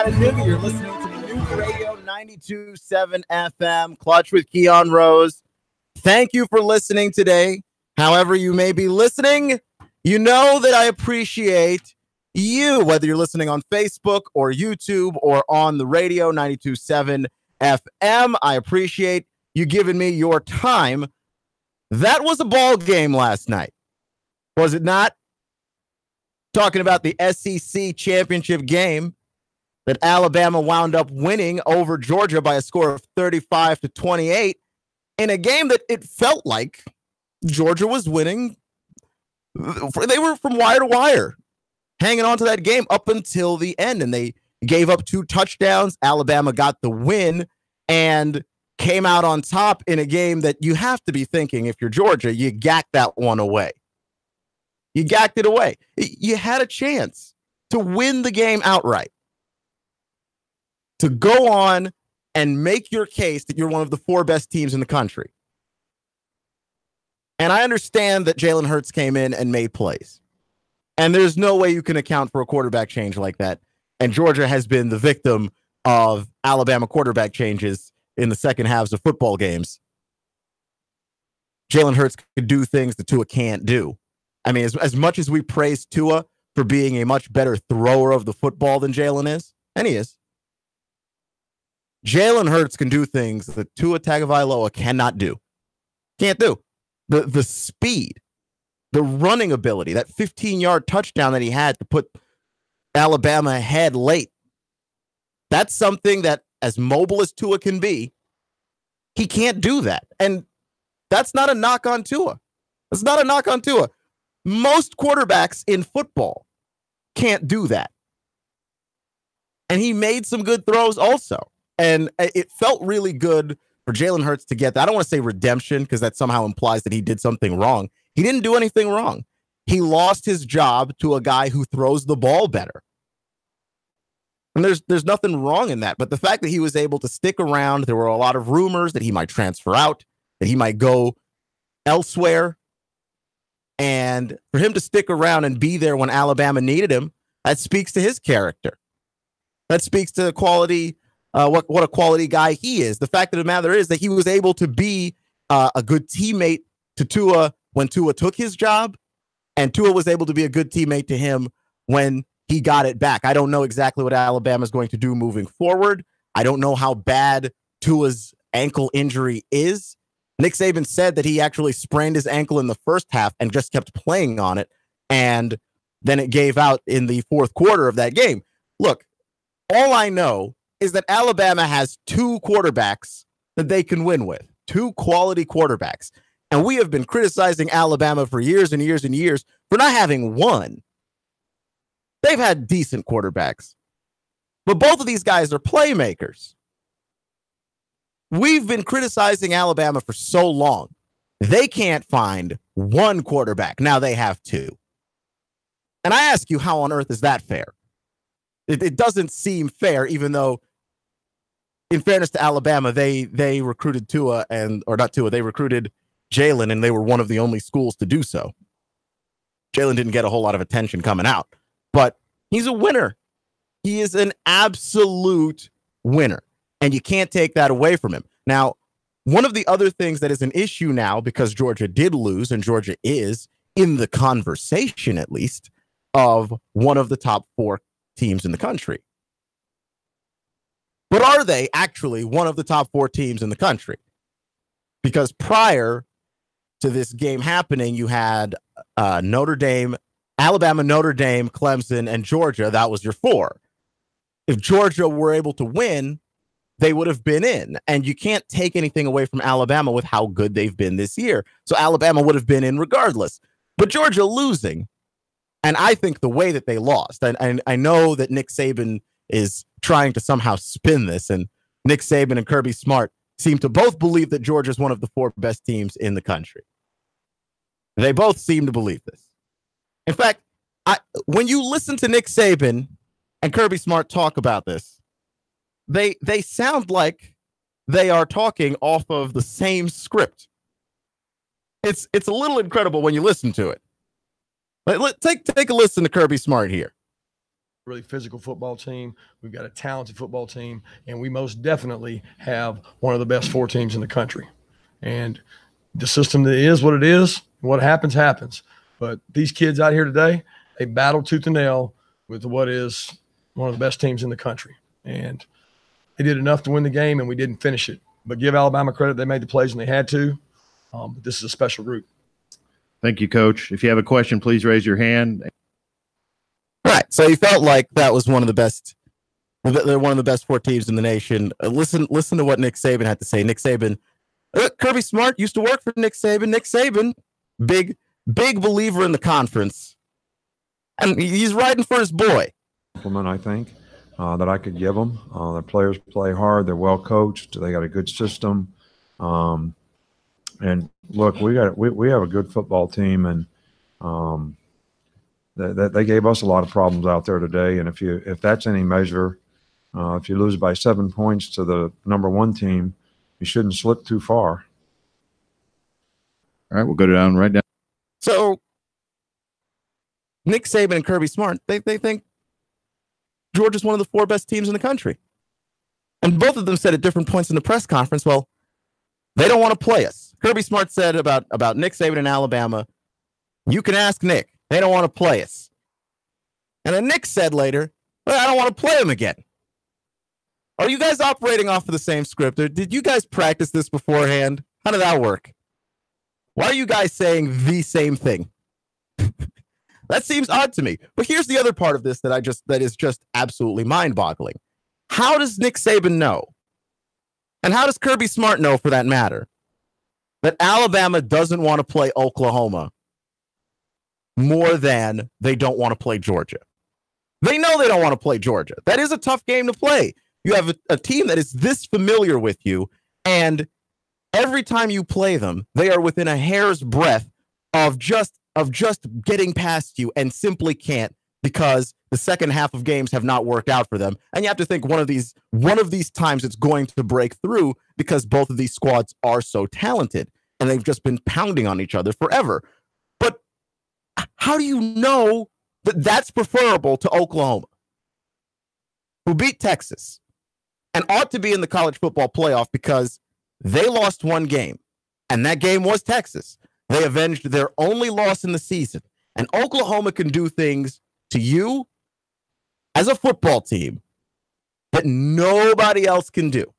Chattanooga. You're listening to the new radio 92.7 FM, Clutch with Keon Rose. Thank you for listening today. However you may be listening, you know that I appreciate you, whether you're listening on Facebook or YouTube or on the radio 92.7 FM. I appreciate you giving me your time. That was a ball game last night, was it not? Talking about the SEC championship game that Alabama wound up winning over Georgia by a score of 35-28 in a game that it felt like Georgia was winning. They were from wire to wire, hanging on to that game up until the end, and they gave up 2 touchdowns. Alabama got the win and came out on top in a game that you have to be thinking, if you're Georgia, you gacked that one away. You gacked it away. You had a chance to win the game outright, to go on and make your case that you're one of the 4 best teams in the country. And I understand that Jalen Hurts came in and made plays. And there's no way you can account for a quarterback change like that. And Georgia has been the victim of Alabama quarterback changes in the second halves of football games. Jalen Hurts could do things that Tua can't do. I mean, as much as we praise Tua for being a much better thrower of the football than Jalen is, and he is, Jalen Hurts can do things that Tua Tagovailoa cannot do. Can't do. The speed, the running ability, that 15-yard touchdown that he had to put Alabama ahead late. That's something that, as mobile as Tua can be, he can't do that. And that's not a knock on Tua. That's not a knock on Tua. Most quarterbacks in football can't do that. And he made some good throws also. And it felt really good for Jalen Hurts to get that. I don't want to say redemption because that somehow implies that he did something wrong. He didn't do anything wrong. He lost his job to a guy who throws the ball better. And there's nothing wrong in that. But the fact that he was able to stick around, there were a lot of rumors that he might transfer out, that he might go elsewhere. And for him to stick around and be there when Alabama needed him, that speaks to his character. That speaks to the quality, what a quality guy he is. The fact of the matter is that he was able to be a good teammate to Tua when Tua took his job, and Tua was able to be a good teammate to him when he got it back. I don't know exactly what Alabama is going to do moving forward. I don't know how bad Tua's ankle injury is. Nick Saban said that he actually sprained his ankle in the first half and just kept playing on it, and then it gave out in the fourth quarter of that game. Look, all I know is that Alabama has 2 quarterbacks that they can win with, 2 quality quarterbacks. And we have been criticizing Alabama for years and years and years for not having one. They've had decent quarterbacks, but both of these guys are playmakers. We've been criticizing Alabama for so long. They can't find one quarterback. Now they have 2. And I ask you, how on earth is that fair? It doesn't seem fair, even though, in fairness to Alabama, they recruited Tua they recruited Jalen, and they were one of the only schools to do so. Jalen didn't get a whole lot of attention coming out, but he's a winner. He is an absolute winner, and you can't take that away from him. Now, one of the other things that is an issue now, because Georgia did lose, and Georgia is in the conversation, at least, of one of the top 4 teams in the country. But are they actually one of the top 4 teams in the country? Because prior to this game happening, you had Notre Dame, Alabama, Notre Dame, Clemson, and Georgia. That was your 4. If Georgia were able to win, they would have been in. And you can't take anything away from Alabama with how good they've been this year. So Alabama would have been in regardless. But Georgia losing, and I think the way that they lost, and I know that Nick Saban is trying to somehow spin this, and Nick Saban and Kirby Smart seem to both believe that Georgia is one of the 4 best teams in the country. They both seem to believe this. In fact, when you listen to Nick Saban and Kirby Smart talk about this, they sound like they are talking off of the same script. It's a little incredible when you listen to it. Take a listen to Kirby Smart here. really physical football team. We've got a talented football team, and we most definitely have one of the best 4 teams in the country. And the system that is what it is, what happens, happens. But these kids out here today, they battled tooth and nail with what is one of the best teams in the country. And they did enough to win the game, and we didn't finish it. But give Alabama credit, they made the plays when they had to. But this is a special group. Thank you, Coach. If you have a question, please raise your hand. Right. So you felt like that was one of the best. They're one of the best 4 teams in the nation. Listen to what Nick Saban had to say. Nick Saban, Kirby Smart used to work for Nick Saban. Nick Saban, big believer in the conference, and he's riding for his boy. Compliment, I think, that I could give them. The players play hard. They're well coached. They got a good system. And look, we have a good football team, and they gave us a lot of problems out there today. And if that's any measure, if you lose by 7 points to the number 1 team, you shouldn't slip too far. All right, we'll go down right down. So Nick Saban and Kirby Smart, they think Georgia's one of the 4 best teams in the country. And both of them said at different points in the press conference, well, they don't want to play us. Kirby Smart said about Nick Saban and Alabama, you can ask Nick. They don't want to play us. And then Nick said later, well, I don't want to play them again. Are you guys operating off of the same script? Or did you guys practice this beforehand? How did that work? Why are you guys saying the same thing? That seems odd to me. But here's the other part of this that is just absolutely mind-boggling. How does Nick Saban know? And how does Kirby Smart know, for that matter, that Alabama doesn't want to play Oklahoma more than they don't want to play Georgia? They know they don't want to play Georgia. That is a tough game to play. You have a team that is this familiar with you, and every time you play them, they are within a hair's breadth of just getting past you, and simply can't, because the second half of games have not worked out for them. And you have to think one of these times it's going to break through, because both of these squads are so talented and they've just been pounding on each other forever. But how do you know that that's preferable to Oklahoma, who beat Texas and ought to be in the college football playoff because they lost 1 game, and that game was Texas. They avenged their only loss in the season. And Oklahoma can do things to you as a football team that nobody else can do.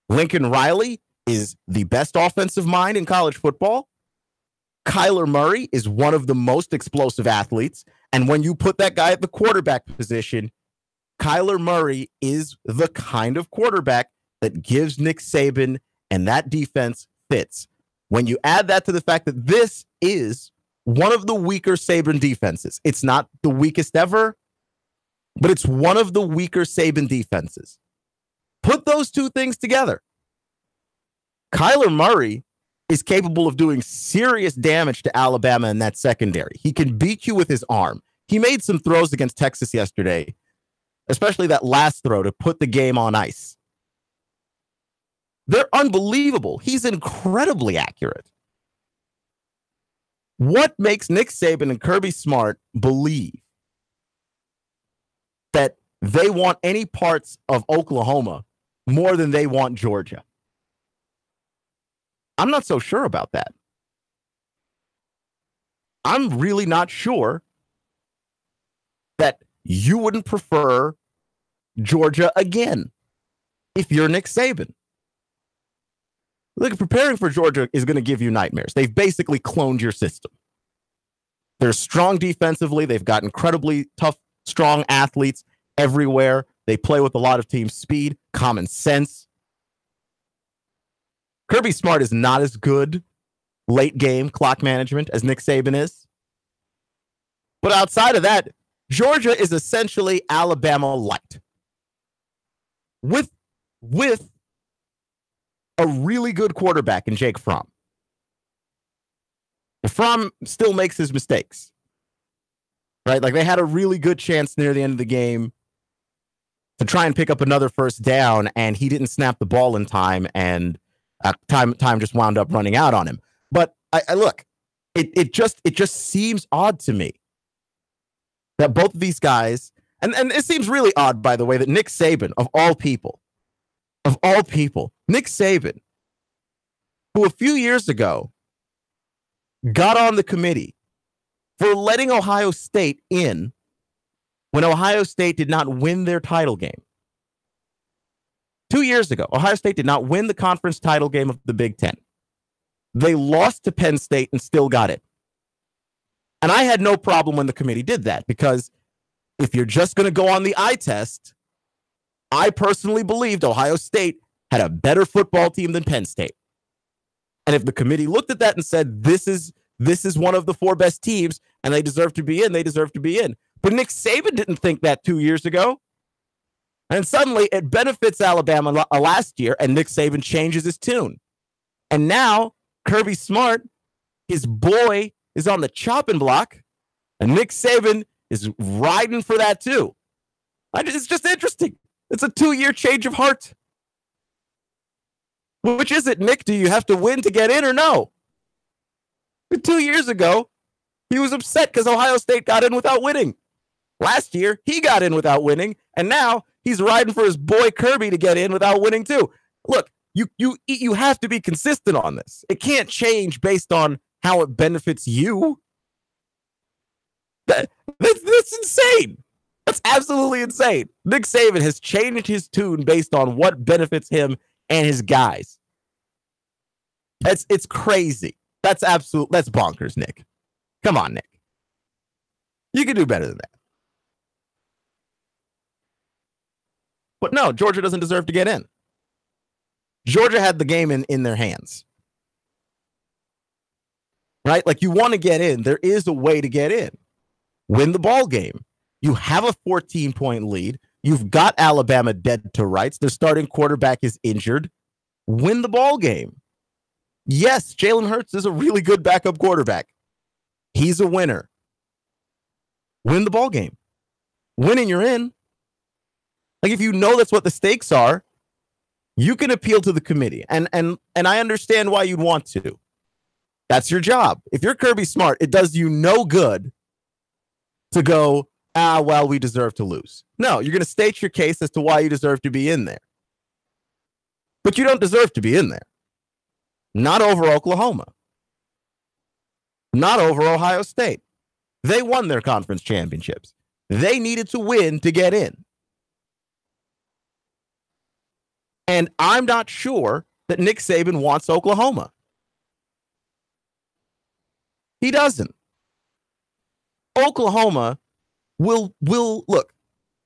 Lincoln Riley is the best offensive mind in college football. Kyler Murray is one of the most explosive athletes. And when you put that guy at the quarterback position, Kyler Murray is the kind of quarterback that gives Nick Saban and that defense fits. When you add that to the fact that this is one of the weaker Saban defenses, it's not the weakest ever, but it's one of the weaker Saban defenses. Put those 2 things together. Kyler Murray is capable of doing serious damage to Alabama in that secondary. He can beat you with his arm. He made some throws against Texas yesterday, especially that last throw to put the game on ice. They're unbelievable. He's incredibly accurate. What makes Nick Saban and Kirby Smart believe that they want any parts of Oklahoma more than they want Georgia? I'm not so sure about that. I'm really not sure that you wouldn't prefer Georgia again if you're Nick Saban. Look, preparing for Georgia is going to give you nightmares. They've basically cloned your system. They're strong defensively. They've got incredibly tough, strong athletes everywhere. They play with a lot of team speed, common sense. Kirby Smart is not as good late game clock management as Nick Saban is. But outside of that, Georgia is essentially Alabama light. With a really good quarterback in Jake Fromm. Fromm still makes his mistakes. Right? Like, they had a really good chance near the end of the game to try and pick up another first down, and he didn't snap the ball in time, and time just wound up running out on him. But I look, it just seems odd to me that both of these guys, And it seems really odd, by the way, that Nick Saban, of all people, Nick Saban, who a few years ago got on the committee for letting Ohio State in when Ohio State did not win their title game. 2 years ago, Ohio State did not win the conference title game of the Big Ten. They lost to Penn State and still got it. And I had no problem when the committee did that, because if you're just going to go on the eye test, I personally believed Ohio State had a better football team than Penn State. And if the committee looked at that and said, this is one of the 4 best teams and they deserve to be in, they deserve to be in. But Nick Saban didn't think that 2 years ago. And suddenly it benefits Alabama last year, and Nick Saban changes his tune. And now Kirby Smart, his boy, is on the chopping block, and Nick Saban is riding for that too. It's just interesting. It's a 2-year change of heart. Which is it, Nick? Do you have to win to get in or no? 2 years ago, he was upset because Ohio State got in without winning. Last year, he got in without winning, and now he's riding for his boy Kirby to get in without winning too. Look, you have to be consistent on this. It can't change based on how it benefits you. That's insane. That's absolutely insane. Nick Saban has changed his tune based on what benefits him and his guys. It's crazy. That's bonkers, Nick. Come on, Nick. You can do better than that. But no, Georgia doesn't deserve to get in. Georgia had the game in their hands. Right? Like, you want to get in. There is a way to get in. Win the ball game. You have a 14-point lead. You've got Alabama dead to rights. Their starting quarterback is injured. Win the ball game. Yes, Jalen Hurts is a really good backup quarterback. He's a winner. Win the ball game. Winning, you're in. Like, if you know that's what the stakes are, you can appeal to the committee. And I understand why you'd want to. That's your job. If you're Kirby Smart, it does you no good to go, well, we deserve to lose. No, you're going to state your case as to why you deserve to be in there. But you don't deserve to be in there. Not over Oklahoma. Not over Ohio State. They won their conference championships. They needed to win to get in. And I'm not sure that Nick Saban wants Oklahoma. He doesn't. Oklahoma will look.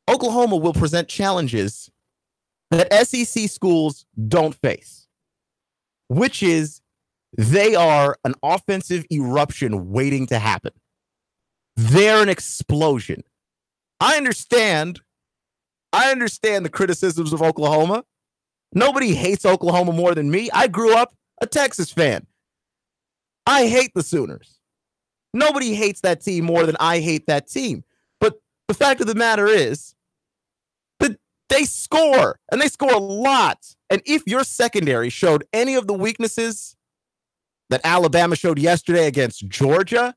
Oklahoma will present challenges that SEC schools don't face, which is they are an offensive eruption waiting to happen. They're an explosion. I understand the criticisms of Oklahoma. Nobody hates Oklahoma more than me. I grew up a Texas fan. I hate the Sooners. Nobody hates that team more than I hate that team. But the fact of the matter is that they score, and they score a lot. And if your secondary showed any of the weaknesses that Alabama showed yesterday against Georgia,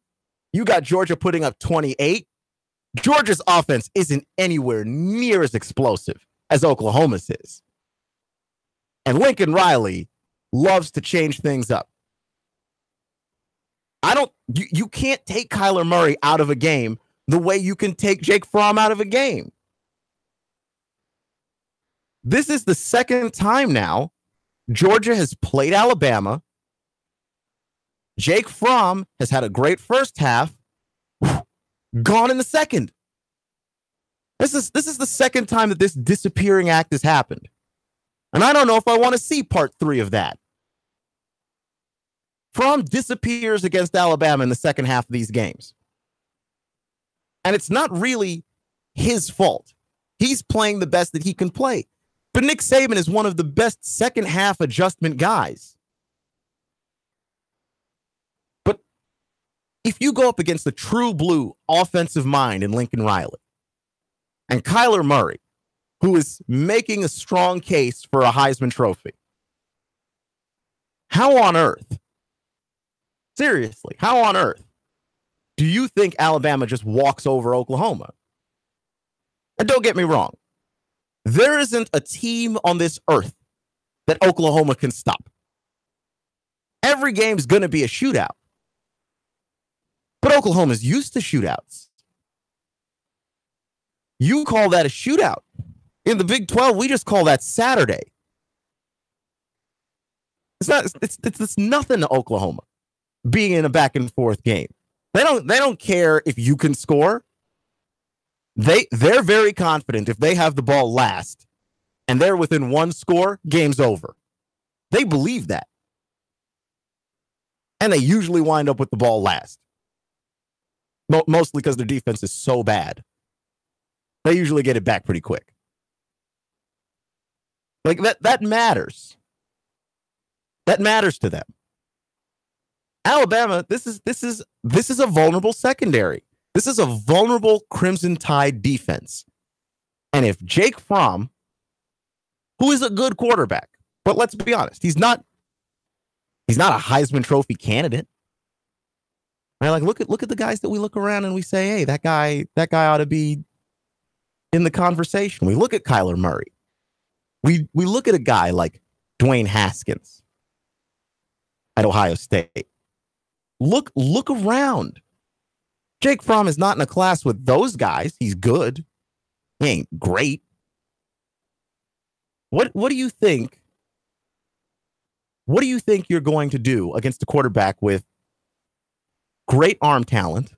you got Georgia putting up 28. Georgia's offense isn't anywhere near as explosive as Oklahoma's is. And Lincoln Riley loves to change things up. You can't take Kyler Murray out of a game the way you can take Jake Fromm out of a game. This is the second time now Georgia has played Alabama. Jake Fromm has had a great first half, gone in the second. This is the second time that this disappearing act has happened. And I don't know if I want to see part 3 of that. Fromm disappears against Alabama in the second half of these games. And it's not really his fault. He's playing the best that he can play. But Nick Saban is one of the best second half adjustment guys. But if you go up against the true blue offensive mind in Lincoln Riley and Kyler Murray, who is making a strong case for a Heisman Trophy, how on earth, seriously, how on earth do you think Alabama just walks over Oklahoma? And don't get me wrong, there isn't a team on this earth that Oklahoma can stop. Every game's going to be a shootout. But Oklahoma's used to shootouts. You call that a shootout. In the Big 12, we just call that Saturday. It's nothing to Oklahoma being in a back and forth game. They don't care if you can score. They're very confident if they have the ball last and they're within one score, game's over. They believe that. And they usually wind up with the ball last. Mostly because their defense is so bad. They usually get it back pretty quick. Like that matters. That matters to them. Alabama, this is a vulnerable secondary. This is a vulnerable Crimson Tide defense. And if Jake Fromm, who is a good quarterback, but let's be honest, he's not a Heisman Trophy candidate. Right? Like look at the guys that we look around and we say, hey, that guy ought to be in the conversation. We look at Kyler Murray. We look at a guy like Dwayne Haskins at Ohio State. Look around. Jake Fromm is not in a class with those guys. He's good. He ain't great. What do you think? What do you think you're going to do against a quarterback with great arm talent?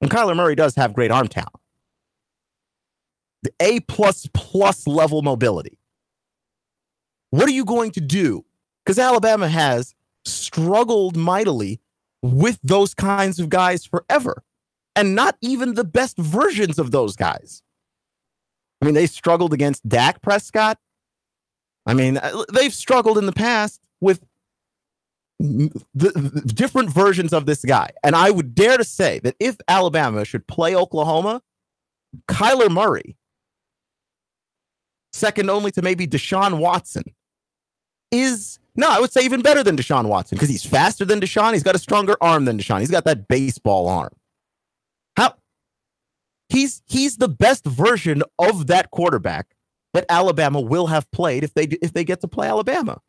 And Kyler Murray does have great arm talent. The A++ level mobility. What are you going to do? Because Alabama has struggled mightily with those kinds of guys forever. And not even the best versions of those guys. I mean, they struggled against Dak Prescott. I mean, they've struggled in the past with the different versions of this guy. And I would dare to say that if Alabama should play Oklahoma, Kyler Murray, second only to maybe Deshaun Watson, I would say even better than Deshaun Watson because he's faster than Deshaun. He's got a stronger arm than Deshaun. He's got that baseball arm. He's the best version of that quarterback that Alabama will have played if they get to play Alabama.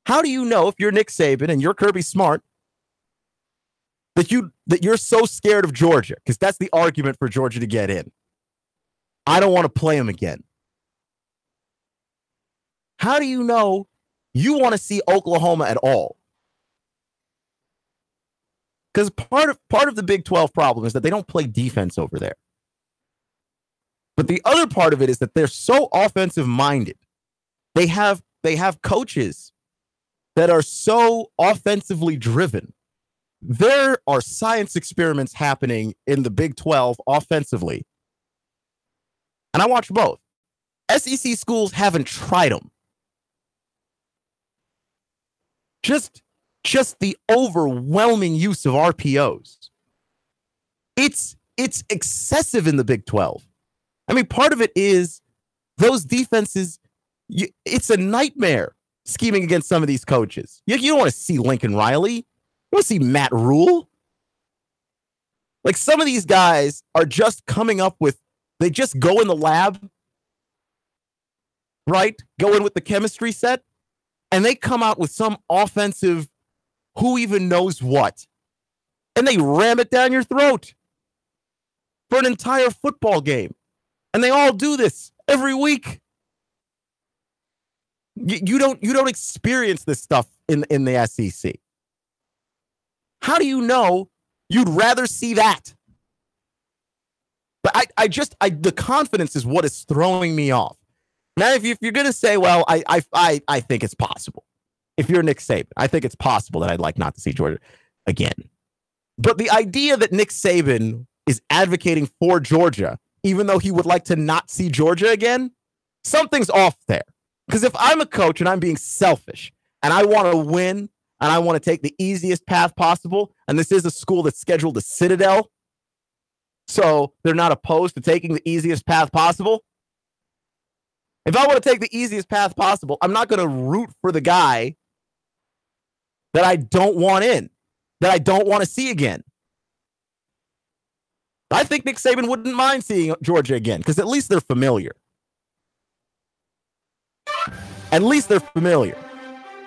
How do you know if you're Nick Saban and you're Kirby Smart that you're so scared of Georgia? Because that's the argument for Georgia to get in. I don't want to play them again. How do you know you want to see Oklahoma at all? Because part of the Big 12 problem is that they don't play defense over there. But the other part of it is that they're so offensive minded. They have coaches that are so offensively driven. There are science experiments happening in the Big 12 offensively. And I watch both. SEC schools haven't tried them. Just the overwhelming use of RPOs. It's excessive in the Big 12. I mean, part of it is those defenses, it's a nightmare scheming against some of these coaches. You don't want to see Lincoln Riley. You want to see Matt Rule. Like some of these guys are just coming up with, they just go in the lab, right? Go in with the chemistry set, and they come out with some offensive who even knows what. And they ram it down your throat for an entire football game. And they all do this every week. You don't experience this stuff in the SEC. How do you know you'd rather see that? But the confidence is what is throwing me off. Now, if you're going to say, well, I think it's possible. If you're Nick Saban, I think it's possible that I'd like not to see Georgia again. But the idea that Nick Saban is advocating for Georgia, even though he would like to not see Georgia again, something's off there. Because if I'm a coach and I'm being selfish and I want to win and I want to take the easiest path possible, and this is a school that's scheduled to Citadel, so they're not opposed to taking the easiest path possible. If I want to take the easiest path possible, I'm not going to root for the guy that I don't want in, that I don't want to see again. I think Nick Saban wouldn't mind seeing Georgia again because at least they're familiar. At least they're familiar.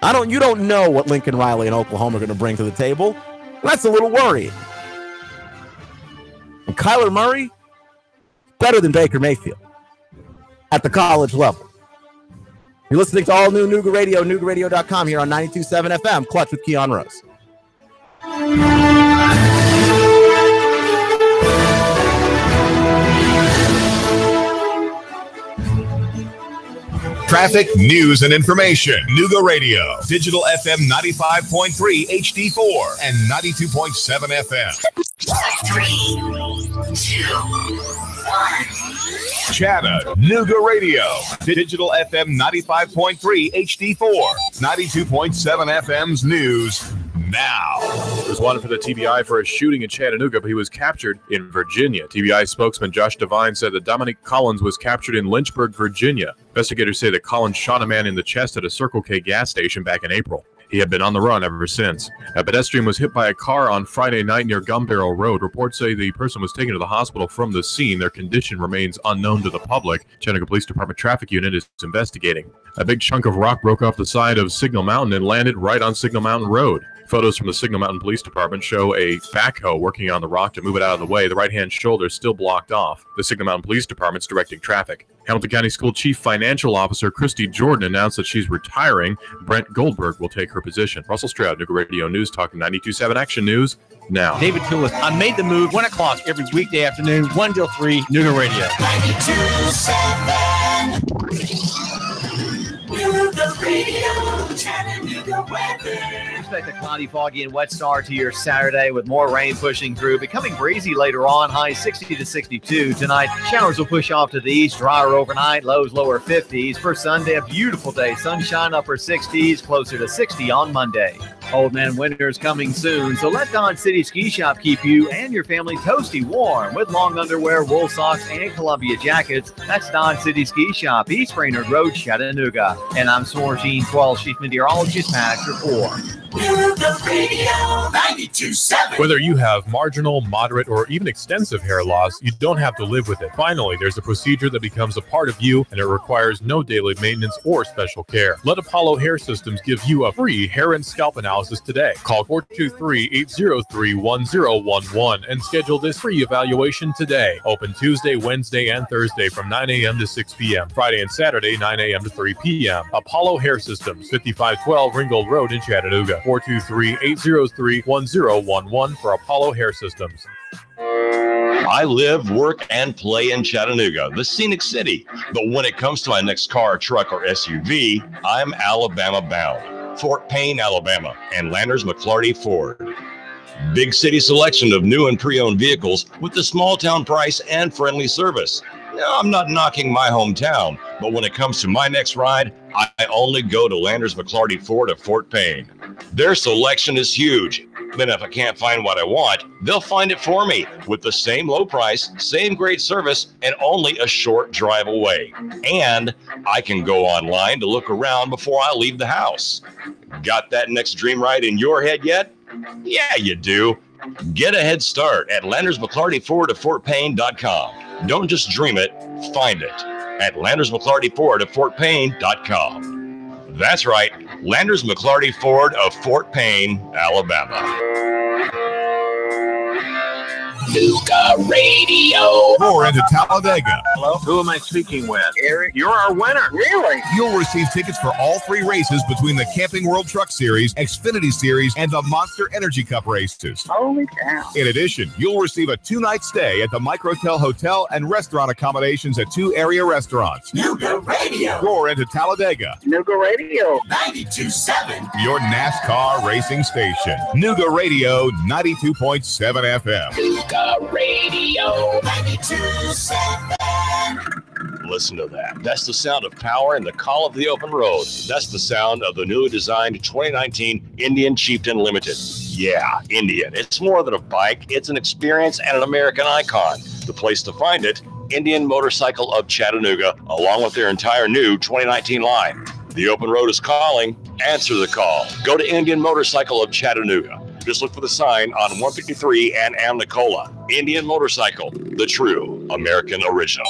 You don't know what Lincoln Riley and Oklahoma are going to bring to the table. That's a little worrying. And Kyler Murray, better than Baker Mayfield at the college level. You're listening to all new Nuga Radio, NugaRadio.com here on 92.7 FM, Clutch with Keon Rose. Traffic, news, and information. Nuga Radio. Digital FM 95.3 HD4 and 92.7 FM. 3, 2, 1. Chattanooga Radio. Digital FM 95.3 HD4. 92.7 FM's news now. He was wanted for the TBI for a shooting in Chattanooga, but he was captured in Virginia. TBI spokesman Josh Devine said that Dominique Collins was captured in Lynchburg, Virginia. Investigators say that Collins shot a man in the chest at a Circle K gas station back in April. He had been on the run ever since. A pedestrian was hit by a car on Friday night near Gun Barrel Road. Reports say the person was taken to the hospital from the scene. Their condition remains unknown to the public. Chattanooga Police Department Traffic Unit is investigating. A big chunk of rock broke off the side of Signal Mountain and landed right on Signal Mountain Road. Photos from the Signal Mountain Police Department show a backhoe working on the rock to move it out of the way. The right-hand shoulder is still blocked off. The Signal Mountain Police Department's directing traffic. Hamilton County School Chief Financial Officer Christy Jordan announced that she's retiring. Brent Goldberg will take her position. Russell Stroud, Nuga Radio News, talking 92.7 Action News now. David Tulis, I made the move 1 o'clock every weekday afternoon, 1 till 3, Nuga Radio. 92.7 Nuga Radio, Chattanooga weather. Expect a cloudy, foggy, and wet start to your Saturday with more rain pushing through. Becoming breezy later on, highs 60 to 62. Tonight, showers will push off to the east, drier overnight, lows lower 50s. For Sunday, a beautiful day. Sunshine upper 60s, closer to 60 on Monday. Old Man Winter's coming soon, so let Don City Ski Shop keep you and your family toasty warm with long underwear, wool socks, and Columbia jackets. That's Don City Ski Shop, East Brainerd Road, Chattanooga. And I'm Sorgene Qualls, Chief Meteorologist, Patch Report. Nuga Radio 92.7. Whether you have marginal, moderate, or even extensive hair loss, you don't have to live with it. Finally, there's a procedure that becomes a part of you, and it requires no daily maintenance or special care. Let Apollo Hair Systems give you a free hair and scalp analysis today. Call 423-803-1011 and schedule this free evaluation today. Open Tuesday, Wednesday, and Thursday from 9 a.m. to 6 p.m. Friday and Saturday, 9 a.m. to 3 p.m. Apollo Hair Systems, 5512 Ringgold Road in Chattanooga. 423-803-1011 for Apollo Hair Systems. I live, work, and play in Chattanooga, the scenic city. But when it comes to my next car, truck, or SUV, I'm Alabama bound. Fort Payne, Alabama, and Landers McClarty Ford. Big city selection of new and pre-owned vehicles with the small town price and friendly service. Now, I'm not knocking my hometown, but when it comes to my next ride, I only go to Landers McClarty Ford of Fort Payne. Their selection is huge. Then if I can't find what I want, they'll find it for me with the same low price, same great service, and only a short drive away. And I can go online to look around before I leave the house. Got that next dream ride in your head yet? Yeah, you do. Get a head start at Landers McClarty Ford of FortPayne.com. Don't just dream it, find it at Landers McClarty Ford of FortPayne.com. That's right, Landers McClarty Ford of Fort Payne, Alabama. Nuga Radio. Roar into Talladega. Hello? Who am I speaking with? Eric, you're our winner. Really? You'll receive tickets for all 3 races between the Camping World Truck Series, Xfinity Series, and the Monster Energy Cup races. Holy cow. In addition, you'll receive a 2-night stay at the Microtel Hotel and restaurant accommodations at 2 area restaurants. Nuga Radio. Roar into Talladega. Nuga Radio. 92.7. Your NASCAR racing station. Nuga Radio 92.7 FM. Nuga Radio 92.7. Listen to that. That's the sound of power and the call of the open road. That's the sound of the newly designed 2019 Indian Chieftain Limited. Yeah, Indian. It's more than a bike. It's an experience and an American icon. The place to find it, Indian Motorcycle of Chattanooga, along with their entire new 2019 line. The open road is calling. Answer the call. Go to Indian Motorcycle of Chattanooga. Just look for the sign on 153 and Amnicola. Indian Motorcycle, the true American original.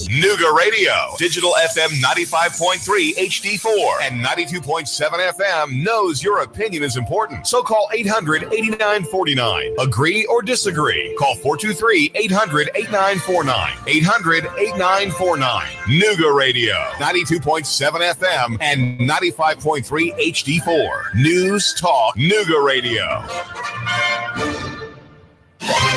Nuga Radio, digital FM 95.3 HD4 and 92.7 FM knows your opinion is important. So call 800-8949. Agree or disagree? Call 423-800-8949. 800-8949. Nuga Radio, 92.7 FM and 95.3 HD4. News Talk Nuga Radio.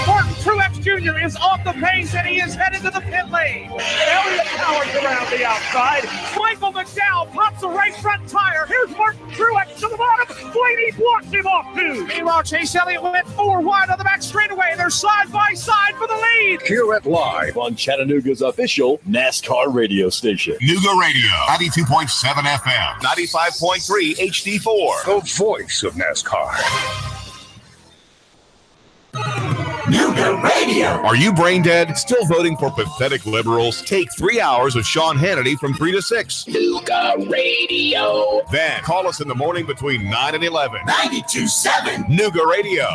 Martin Truex Jr. is off the pace and he is headed to the pit lane. Elliott powers around the outside. Michael McDowell pops a right front tire. Here's Martin Truex to the bottom. Blaney blocks him off too. Meanwhile, Chase Elliott went 4 wide on the back straightaway. They're side by side for the lead. Hear it live on Chattanooga's official NASCAR radio station. Nuga Radio, 92.7 FM, 95.3 HD4. The voice of NASCAR. Nuga Radio. Are you brain dead? Still voting for pathetic liberals? Take 3 hours of Sean Hannity from 3 to 6. Nuga Radio. Then call us in the morning between 9 and 11. 92.7 Nuga Radio.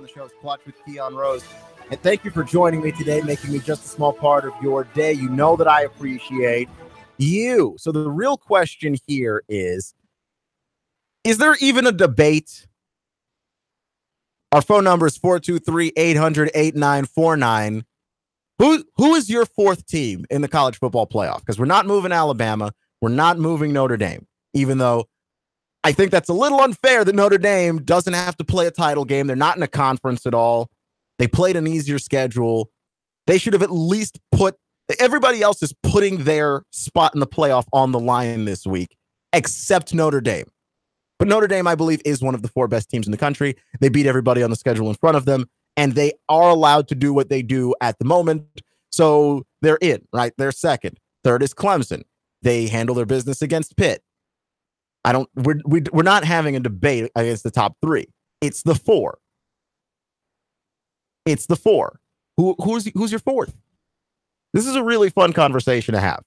The show's Clutch with Keon Rose. And thank you for joining me today, making me just a small part of your day. You know that I appreciate you. So the real question here is there even a debate? Our phone number is 423-800-8949. Who is your fourth team in the college football playoff? Because we're not moving Alabama. We're not moving Notre Dame, even though I think that's a little unfair that Notre Dame doesn't have to play a title game. They're not in a conference at all. They played an easier schedule. They should have at least everybody else is putting their spot in the playoff on the line this week, except Notre Dame. But Notre Dame, I believe, is one of the 4 best teams in the country. They beat everybody on the schedule in front of them, and they are allowed to do what they do at the moment. So they're in, right? They're second. Third is Clemson. They handle their business against Pitt. We're not having a debate against the top 3. It's the 4. It's the 4. Who's your fourth? This is a really fun conversation to have.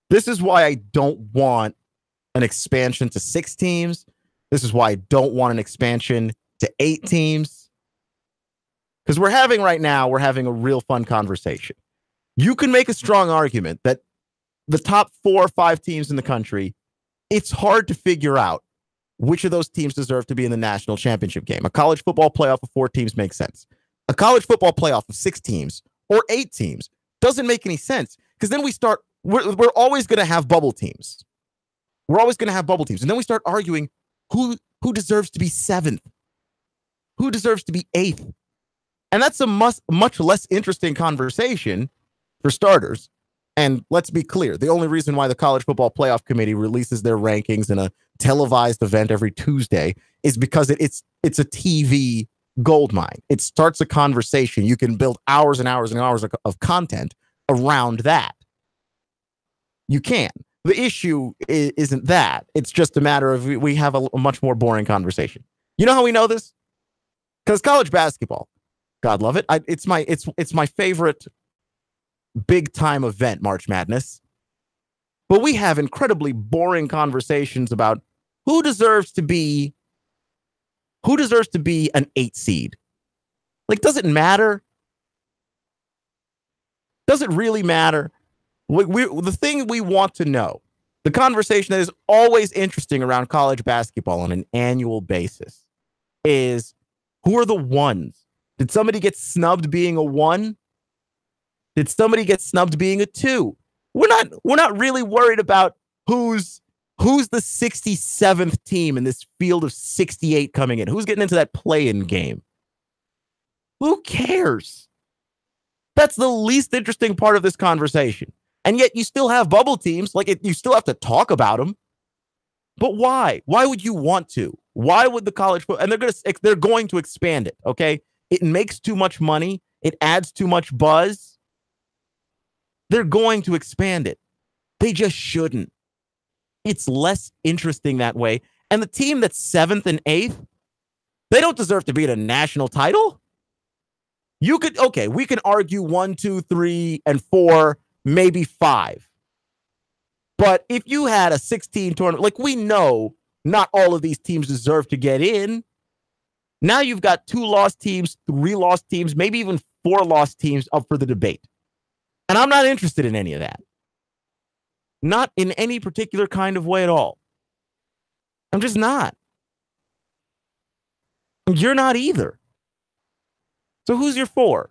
This is why I don't want an expansion to 6 teams. This is why I don't want an expansion to 8 teams. Because we're having a real fun conversation. You can make a strong argument that the top 4 or 5 teams in the country, it's hard to figure out which of those teams deserve to be in the national championship game. A college football playoff of 4 teams makes sense. A college football playoff of 6 teams or 8 teams doesn't make any sense, because then we're always going to have bubble teams. We're always going to have bubble teams. And then we start arguing who deserves to be 7th, who deserves to be 8th. And that's a much less interesting conversation for starters. And let's be clear, the only reason why the College Football Playoff Committee releases their rankings in a televised event every Tuesday is because it's a TV goldmine. It starts a conversation. You can build hours and hours and hours of content around that. You can. The issue isn't that. It's just a matter of we have a much more boring conversation. You know how we know this? Because college basketball, God love it. It's my favorite big time event, March Madness. But we have incredibly boring conversations about who deserves to be an 8 seed. Like, does it matter? Does it really matter? The thing we want to know, the conversation that is always interesting around college basketball on an annual basis, is who are the ones? Did somebody get snubbed being a 1? Did somebody get snubbed being a 2? We're not really worried about who's the 67th team in this field of 68 coming in. Who's getting into that play-in game? Who cares? That's the least interesting part of this conversation. And yet you still have bubble teams. You still have to talk about them. But why? Why would you want to? Why would the college football? And they're going to expand it, okay? It makes too much money. It adds too much buzz. They're going to expand it. They just shouldn't. It's less interesting that way. And the team that's 7th and 8th, they don't deserve to be at a national title. We can argue 1, 2, 3, and 4, maybe 5. But if you had a 16 tournament, like we know not all of these teams deserve to get in. Now you've got 2 lost teams, 3 lost teams, maybe even 4 lost teams up for the debate. And I'm not interested in any of that. Not in any particular kind of way at all. I'm just not. You're not either. So who's your 4?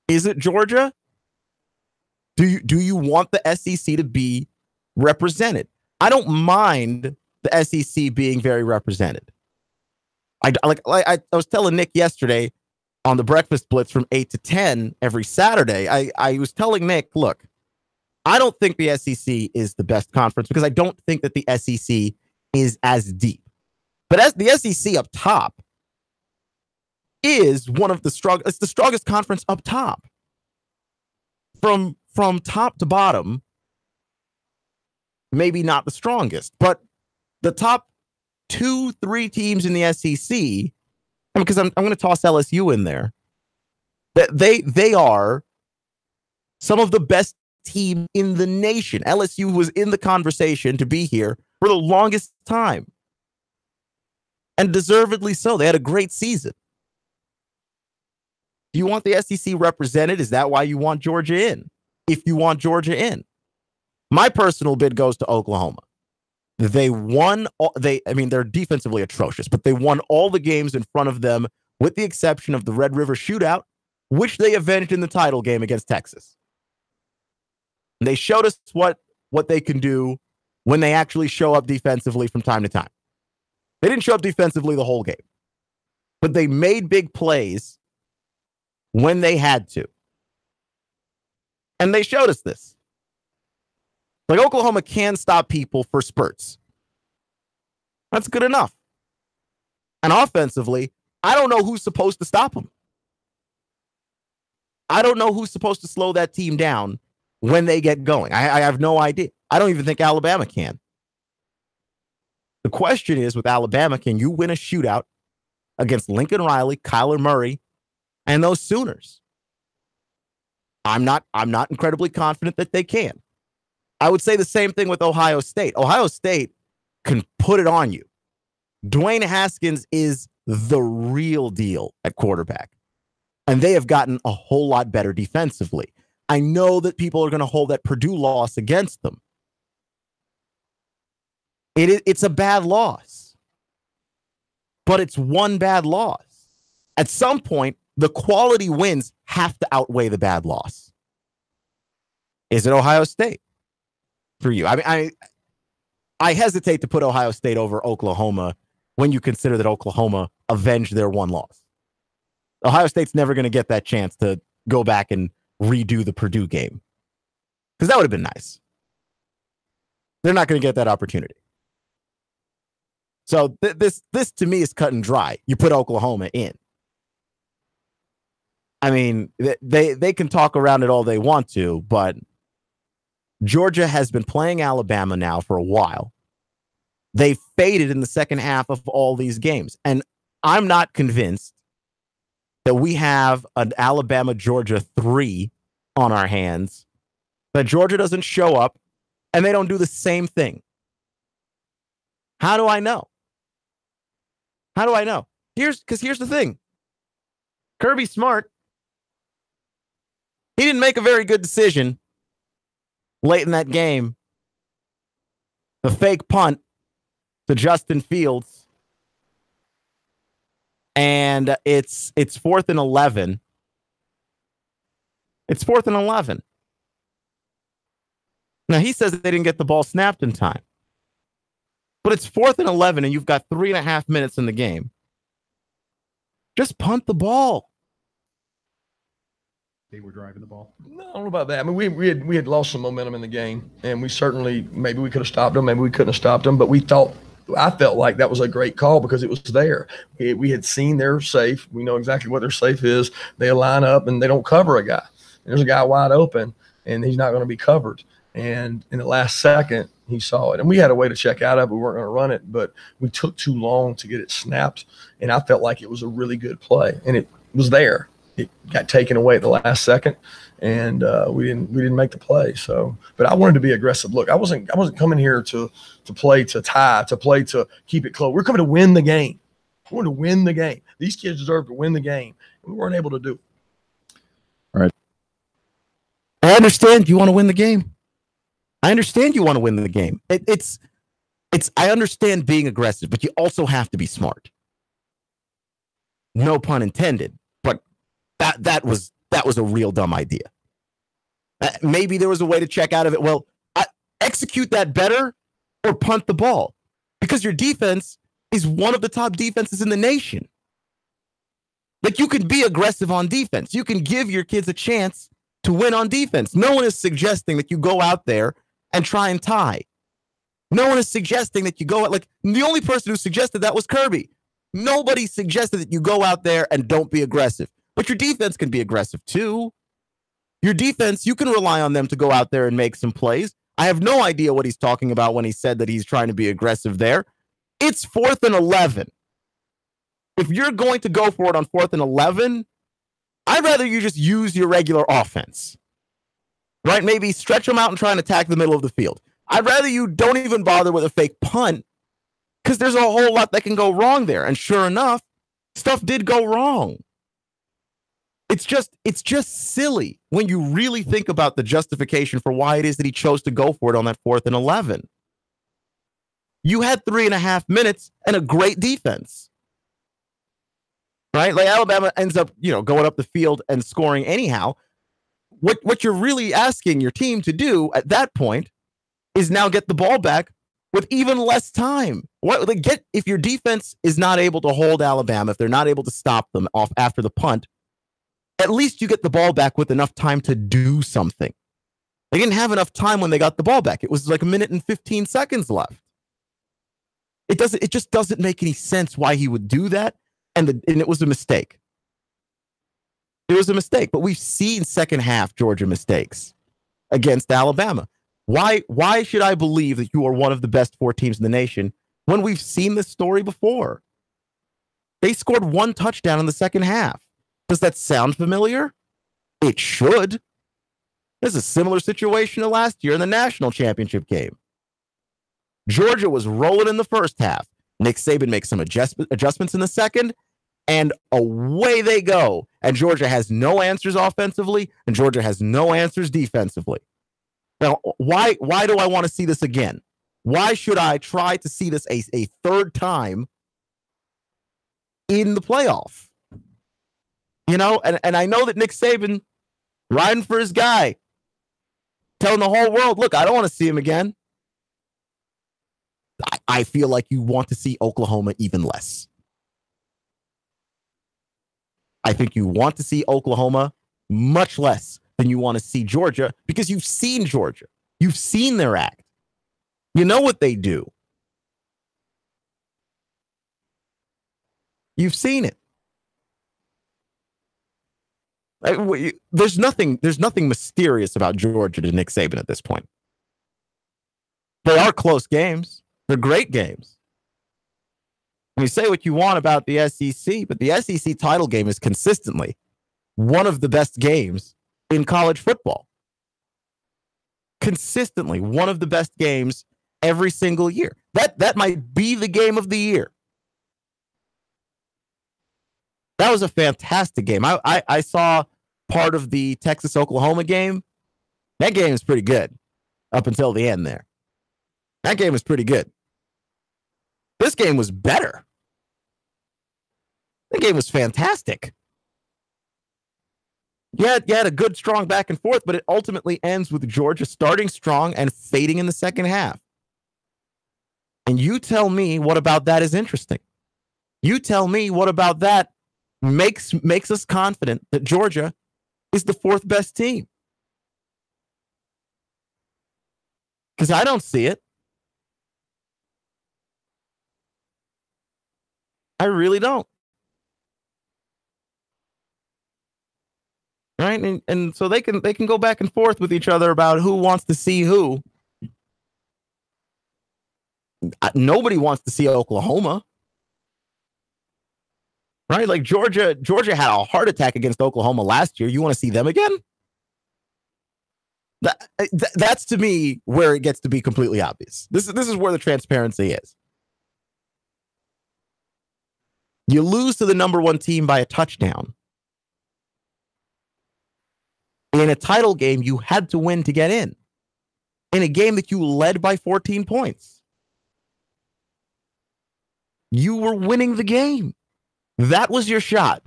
Is it Georgia? Do you want the SEC to be represented? I don't mind the SEC being very represented. I was telling Nick yesterday on the Breakfast Blitz from 8 to 10 every Saturday. I was telling Nick, look, I don't think the SEC is the best conference because I don't think that the SEC is as deep. But as the SEC up top is one of the strongest, it's the strongest conference up top. From top to bottom, maybe not the strongest, but the top 2, 3 teams in the SEC, because I'm going to toss LSU in there, that they are some of the best team in the nation. LSU was in the conversation to be here for the longest time. And deservedly so. They had a great season. Do you want the SEC represented? Is that why you want Georgia in? If you want Georgia in. My personal bid goes to Oklahoma. They're defensively atrocious, but they won all the games in front of them with the exception of the Red River Shootout, which they avenged in the title game against Texas. And they showed us what they can do when they actually show up defensively from time to time. They didn't show up defensively the whole game, but they made big plays when they had to. And they showed us this. Like Oklahoma can stop people for spurts. That's good enough. And offensively, I don't know who's supposed to stop them. I don't know who's supposed to slow that team down when they get going. I have no idea. I don't even think Alabama can. The question is, with Alabama, can you win a shootout against Lincoln Riley, Kyler Murray, and those Sooners? I'm not incredibly confident that they can. I would say the same thing with Ohio State. Ohio State can put it on you. Dwayne Haskins is the real deal at quarterback. And they have gotten a whole lot better defensively. I know that people are going to hold that Purdue loss against them. It's a bad loss. But it's one bad loss. At some point, the quality wins have to outweigh the bad loss. Is it Ohio State for you? I mean, I hesitate to put Ohio State over Oklahoma when you consider that Oklahoma avenged their one loss. Ohio State's never going to get that chance to go back and redo the Purdue game because that would have been nice. They're not going to get that opportunity. So this to me is cut and dry. You put Oklahoma in. I mean, they can talk around it all they want to, but Georgia has been playing Alabama now for a while. They faded in the second half of all these games. And I'm not convinced that we have an Alabama-Georgia 3 on our hands, that Georgia doesn't show up and they don't do the same thing. How do I know? How do I know? Here's the thing. Kirby Smart, he didn't make a very good decision late in that game. The fake punt to Justin Fields. And it's 4th and 11. It's 4th and 11. Now, he says that they didn't get the ball snapped in time. But it's 4th and 11, and you've got 3.5 minutes in the game. Just punt the ball. They were driving the ball. No, I don't know about that. I mean, we had lost some momentum in the game, and we certainly, maybe we could have stopped them, maybe we couldn't have stopped them, but I felt like that was a great call because it was there. We had seen their safe. We know exactly what their safe is. They line up and they don't cover a guy. There's a guy wide open, and he's not going to be covered. And in the last second, he saw it. And we had a way to check out of it. We weren't going to run it, but we took too long to get it snapped. And I felt like it was a really good play. And it was there. It got taken away at the last second, and we didn't make the play. So, but I wanted to be aggressive. Look, I wasn't coming here to play to tie, to play to keep it close. We're coming to win the game. We wanted to win the game. These kids deserve to win the game. We weren't able to do it. All right. I understand you want to win the game. I understand you want to win the game. It's. I understand being aggressive, but you also have to be smart. No pun intended. But that was a real dumb idea. Maybe there was a way to check out of it. Well, execute that better or punt the ball, because your defense is one of the top defenses in the nation. Like, you can be aggressive on defense. You can give your kids a chance to win on defense. No one is suggesting that you go out there and try and tie. No one is suggesting that you go out, like, the only person who suggested that was Kirby. Nobody suggested that you go out there and don't be aggressive. But your defense can be aggressive too. Your defense, you can rely on them to go out there and make some plays. I have no idea what he's talking about when he said that he's trying to be aggressive there. It's 4th and 11. If you're going to go for it on 4th and 11, I'd rather you just use your regular offense. Right? Maybe stretch them out and try and attack the middle of the field. I'd rather you don't even bother with a fake punt, because there's a whole lot that can go wrong there. And sure enough, stuff did go wrong. It's just silly when you really think about the justification for why it is that he chose to go for it on that 4th and 11. You had 3.5 minutes and a great defense. Right? Like, Alabama ends up, going up the field and scoring anyhow. What you're really asking your team to do at that point is now get the ball back with even less time. If your defense is not able to hold Alabama, if they're not able to stop them off after the punt, at least you get the ball back with enough time to do something. They didn't have enough time when they got the ball back. It was like 1 minute and 15 seconds left. It just doesn't make any sense why he would do that, and it was a mistake. It was a mistake, but we've seen second half Georgia mistakes against Alabama. Why should I believe that you are one of the best 4 teams in the nation when we've seen this story before? They scored 1 touchdown in the second half. Does that sound familiar? It should. There's a similar situation to last year in the national championship game. Georgia was rolling in the first half. Nick Saban makes some adjustments in the second, and away they go. And Georgia has no answers offensively, and Georgia has no answers defensively. Now, why do I want to see this again? Why should I try to see this a third time in the playoff? And I know that Nick Saban, riding for his guy, telling the whole world, look, I don't want to see him again. I feel like you want to see Oklahoma even less. I think you want to see Oklahoma much less than you want to see Georgia, because you've seen Georgia. You've seen their act. You know what they do. You've seen it. There's nothing mysterious about Georgia to Nick Saban at this point. They are close games. They're great games. You say what you want about the SEC, but the SEC title game is consistently one of the best games in college football. Consistently one of the best games every single year. That might be the game of the year. That was a fantastic game. I saw part of the Texas-Oklahoma game. That game is pretty good up until the end there. That game was pretty good. This game was better. The game was fantastic. You had a good, strong back and forth, but it ultimately ends with Georgia starting strong and fading in the second half. And you tell me what about that is interesting. You tell me what about that makes us confident that Georgia is the 4th best team. Because I don't see it. I really don't. right? And so they can go back and forth with each other about who wants to see who. Nobody wants to see Oklahoma, right? Like Georgia had a heart attack against Oklahoma last year. You want to see them again? That's to me where it gets to be completely obvious. This is where the transparency is. You lose to the number one team by a touchdown. In a title game, you had to win to get in a game that you led by 14 points. You were winning the game. That was your shot.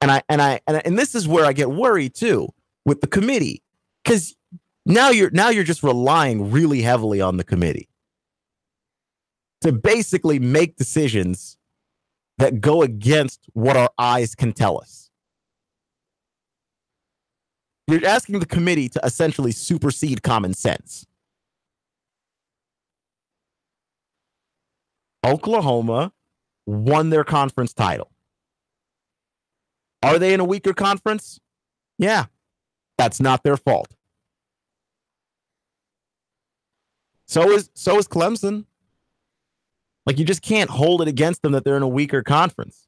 And this is where I get worried too with the committee, because now you're just relying really heavily on the committee to basically make decisions that go against what our eyes can tell us. You're asking the committee to essentially supersede common sense. Oklahoma won their conference title. Are they in a weaker conference? Yeah, that's not their fault. So is Clemson. Like, you just can't hold it against them that they're in a weaker conference.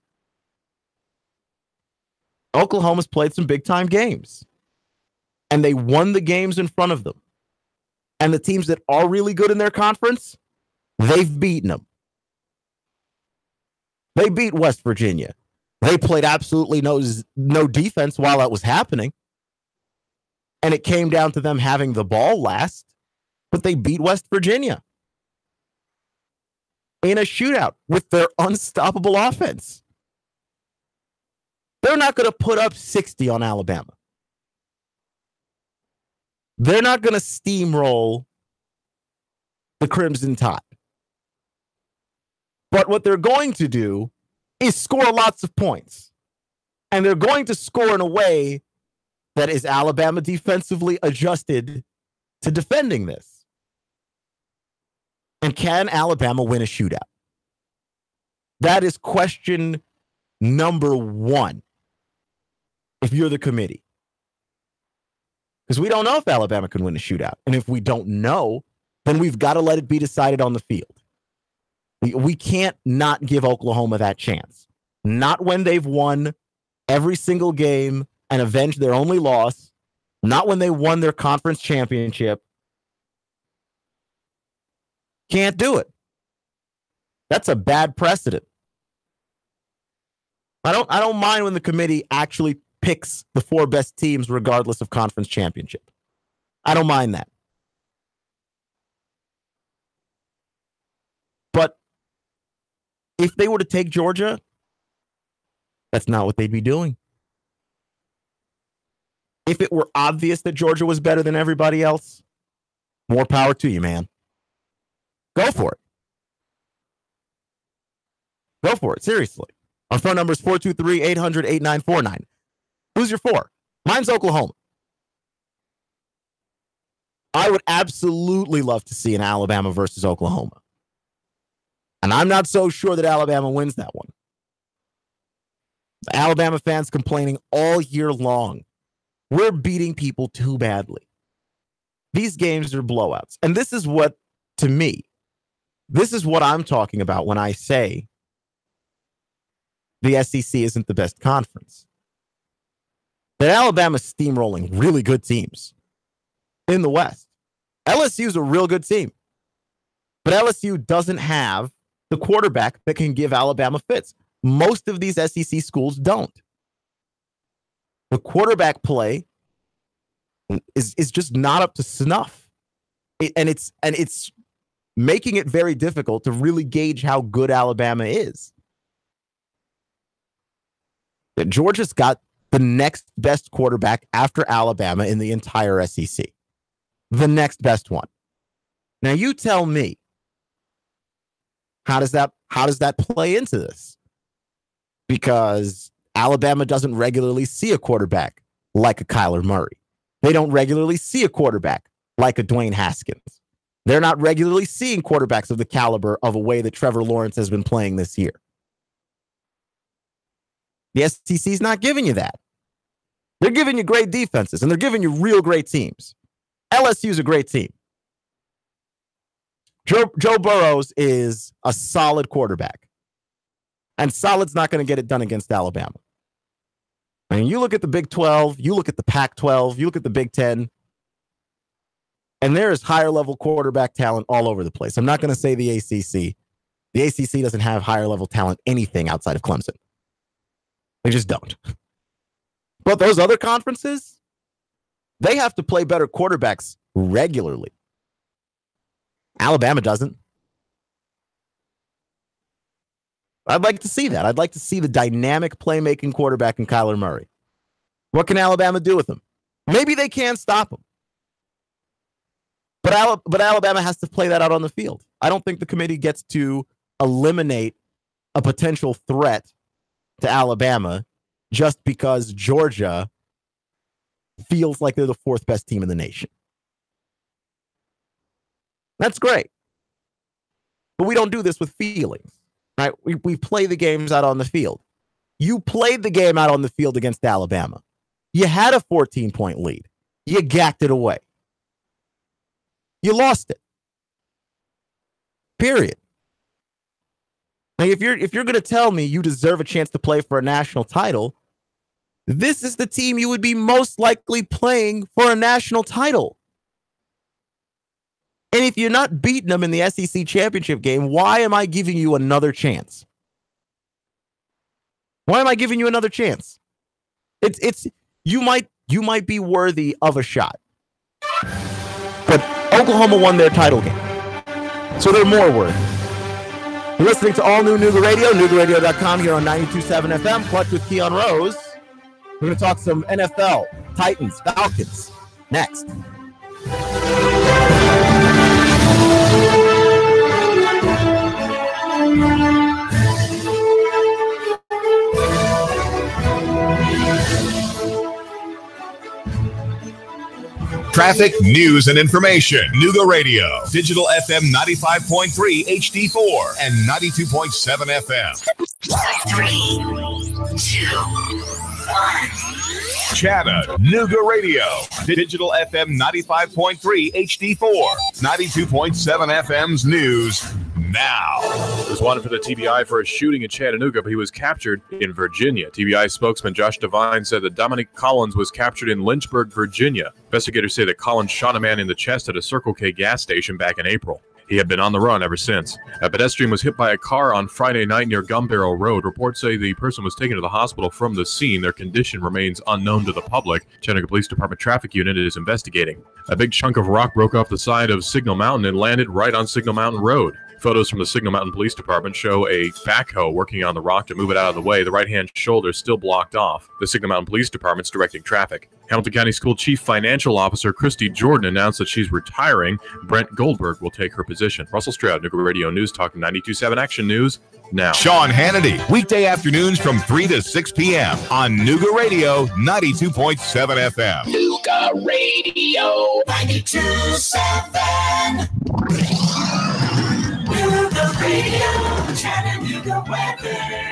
Oklahoma's played some big-time games, and they won the games in front of them. And the teams that are really good in their conference, they've beaten them. They beat West Virginia. They played absolutely no defense while that was happening. And it came down to them having the ball last, but they beat West Virginia in a shootout with their unstoppable offense. They're not going to put up 60 on Alabama. They're not going to steamroll the Crimson Tide. But what they're going to do is score lots of points. And they're going to score in a way that is Alabama defensively adjusted to defending this. And can Alabama win a shootout? That is question number one if you're the committee. Because we don't know if Alabama can win a shootout. And if we don't know, then we've got to let it be decided on the field. We can't not give Oklahoma that chance. Not when they've won every single game and avenged their only loss. Not when they won their conference championship. Can't do it. That's a bad precedent. I don't mind when the committee actually picks the four best teams regardless of conference championship. I don't mind that. But if they were to take Georgia, that's not what they'd be doing. If it were obvious that Georgia was better than everybody else, more power to you, man. Go for it. Go for it, seriously. Our phone number is 423-800-8949. Who's your four? Mine's Oklahoma. I would absolutely love to see an Alabama versus Oklahoma. And I'm not so sure that Alabama wins that one. The Alabama fans complaining all year long. We're beating people too badly. These games are blowouts. And this is what, to me, this is what I'm talking about when I say the SEC isn't the best conference. That Alabama's steamrolling really good teams in the West. LSU is a real good team. But LSU doesn't have the quarterback that can give Alabama fits. Most of these SEC schools don't. The quarterback play is just not up to snuff. And it's making it very difficult to really gauge how good Alabama is. That Georgia's got the next best quarterback after Alabama in the entire SEC. The next best one. Now you tell me, how does that play into this? Because Alabama doesn't regularly see a quarterback like a Kyler Murray. They don't regularly see a quarterback like a Dwayne Haskins. They're not regularly seeing quarterbacks of the caliber of a way that Trevor Lawrence has been playing this year. The SEC is not giving you that. They're giving you great defenses, and they're giving you real great teams. LSU's a great team. Joe Burrows is a solid quarterback. And solid's not going to get it done against Alabama. I mean, you look at the Big 12, you look at the Pac-12, you look at the Big 10, and there is higher-level quarterback talent all over the place. I'm not going to say the ACC. The ACC doesn't have higher-level talent anything outside of Clemson. They just don't. But those other conferences, they have to play better quarterbacks regularly. Alabama doesn't. I'd like to see that. I'd like to see the dynamic playmaking quarterback in Kyler Murray. What can Alabama do with him? Maybe they can stop him. But Alabama has to play that out on the field. I don't think the committee gets to eliminate a potential threat to Alabama just because Georgia feels like they're the fourth best team in the nation. That's great. But we don't do this with feelings. Right? We play the games out on the field. You played the game out on the field against Alabama. You had a 14-point lead. You gacked it away. You lost it. Period. Now, if you're going to tell me you deserve a chance to play for a national title, this is the team you would be most likely playing for a national title. And if you're not beating them in the SEC championship game, why am I giving you another chance? Why am I giving you another chance? It's you might be worthy of a shot. But Oklahoma won their title game. So they're more worthy. You're listening to All New Nuga Radio, NugaRadio.com here on 92.7 FM. Clutch with Keon Rose. We're going to talk some NFL, Titans, Falcons next. Traffic, news, and information. Nuga Radio. Digital FM 95.3 HD4 and 92.7 FM. 3, 2, 1. Chattanooga Radio. Digital FM 95.3 HD4. 92.7 FM's news now. He was wanted for the TBI for a shooting in Chattanooga, but he was captured in Virginia. TBI spokesman Josh Devine said that Dominique Collins was captured in Lynchburg, Virginia. Investigators say that Collins shot a man in the chest at a Circle K gas station back in April. He had been on the run ever since. A pedestrian was hit by a car on Friday night near Gun Barrel Road. Reports say the person was taken to the hospital from the scene. Their condition remains unknown to the public. Chattanooga Police Department Traffic Unit is investigating. A big chunk of rock broke off the side of Signal Mountain and landed right on Signal Mountain Road. Photos from the Signal Mountain Police Department show a backhoe working on the rock to move it out of the way. The right-hand shoulder is still blocked off. The Signal Mountain Police Department's directing traffic. Hamilton County School Chief Financial Officer Christy Jordan announced that she's retiring. Brent Goldberg will take her position. Russell Stroud, Nuga Radio News Talk 92.7 Action News now. Sean Hannity, weekday afternoons from 3 to 6 p.m. on Nuga Radio 92.7 FM. Nuga Radio 92.7.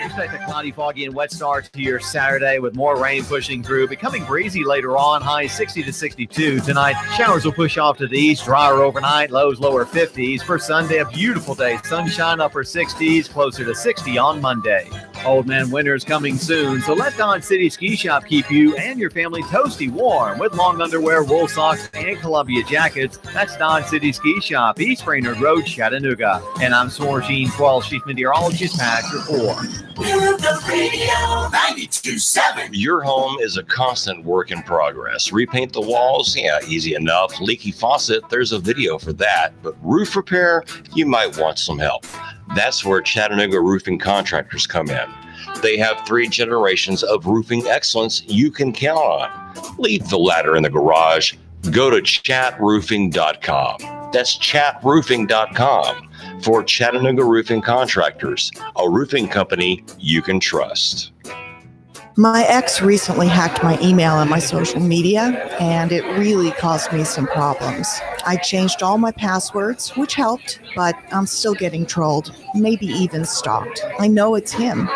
Expect a cloudy, foggy, and wet start to your Saturday with more rain pushing through. Becoming breezy later on, highs 60 to 62. Tonight, showers will push off to the east, drier overnight, lows lower 50s. For Sunday, a beautiful day. Sunshine upper 60s, closer to 60 on Monday. Old man winter is coming soon, so let Dodge City Ski Shop keep you and your family toasty warm with long underwear, wool socks, and Columbia jackets. That's Dodge City Ski Shop, East Brainerd Road, Chattanooga. And I'm Sorgene 12, Chief Meteorologist, Patch Report. Nuga Radio 92.7. Your home is a constant work in progress. Repaint the walls? Yeah, easy enough. Leaky faucet? There's a video for that. But roof repair? You might want some help. That's where Chattanooga roofing contractors come in. They have 3 generations of roofing excellence you can count on. Leave the ladder in the garage. Go to chatroofing.com. That's chatroofing.com for Chattanooga Roofing Contractors, a roofing company you can trust. My ex recently hacked my email and my social media, and it really caused me some problems. I changed all my passwords, which helped, but I'm still getting trolled, maybe even stalked. I know it's him.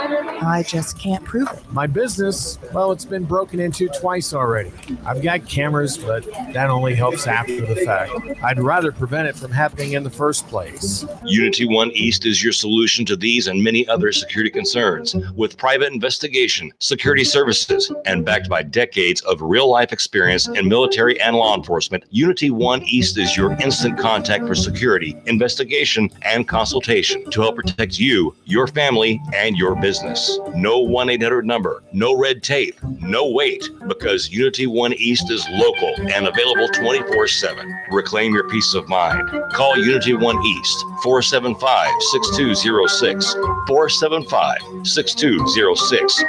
I just can't prove it. My business, well, it's been broken into twice already. I've got cameras, but that only helps after the fact. I'd rather prevent it from happening in the first place. Unity One East is your solution to these and many other security concerns. With private investigation, security services, and backed by decades of real-life experience in military and law enforcement, Unity One East is your instant contact for security, investigation, and consultation to help protect you, your family, and your business. No 1-800 number, no red tape, no wait, because Unity One East is local and available 24/7. Reclaim your peace of mind. Call Unity One East, 475-6206, 475-6206.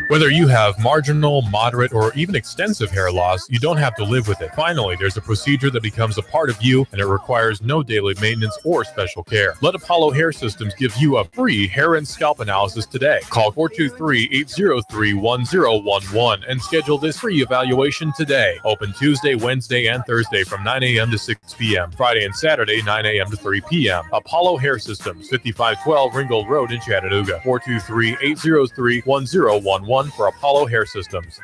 Whether you have marginal, moderate, or even extensive hair loss, you don't have to live with it. Finally, there's a procedure that becomes a part of you, and it requires no daily maintenance or special care. Let Apollo Hair Systems give you a free hair and scalp analysis today. Call 423-803-1011 and schedule this free evaluation today. Open Tuesday, Wednesday, and Thursday from 9 a.m. to 6 p.m. Friday and Saturday, 9 a.m. to 3 p.m. Apollo Hair Systems, 5512 Ringgold Road in Chattanooga. 423-803-1011 for Apollo Hair Systems.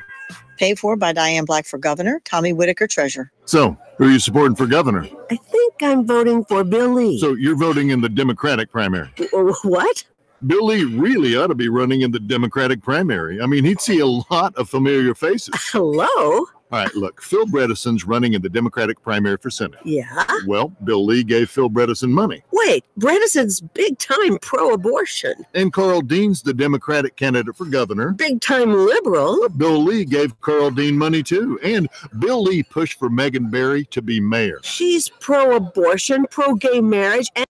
Paid for by Diane Black for governor, Tommy Whitaker treasurer. So, who are you supporting for governor? I think I'm voting for Bill Lee. So you're voting in the Democratic primary? What? Bill Lee really ought to be running in the Democratic primary. I mean, he'd see a lot of familiar faces. Hello? All right, look, Phil Bredesen's running in the Democratic primary for Senate. Yeah? Well, Bill Lee gave Phil Bredesen money. Wait, Bredesen's big-time pro-abortion. And Carl Dean's the Democratic candidate for governor. Big-time liberal. Bill Lee gave Carl Dean money, too. And Bill Lee pushed for Megan Barry to be mayor. She's pro-abortion, pro-gay marriage, and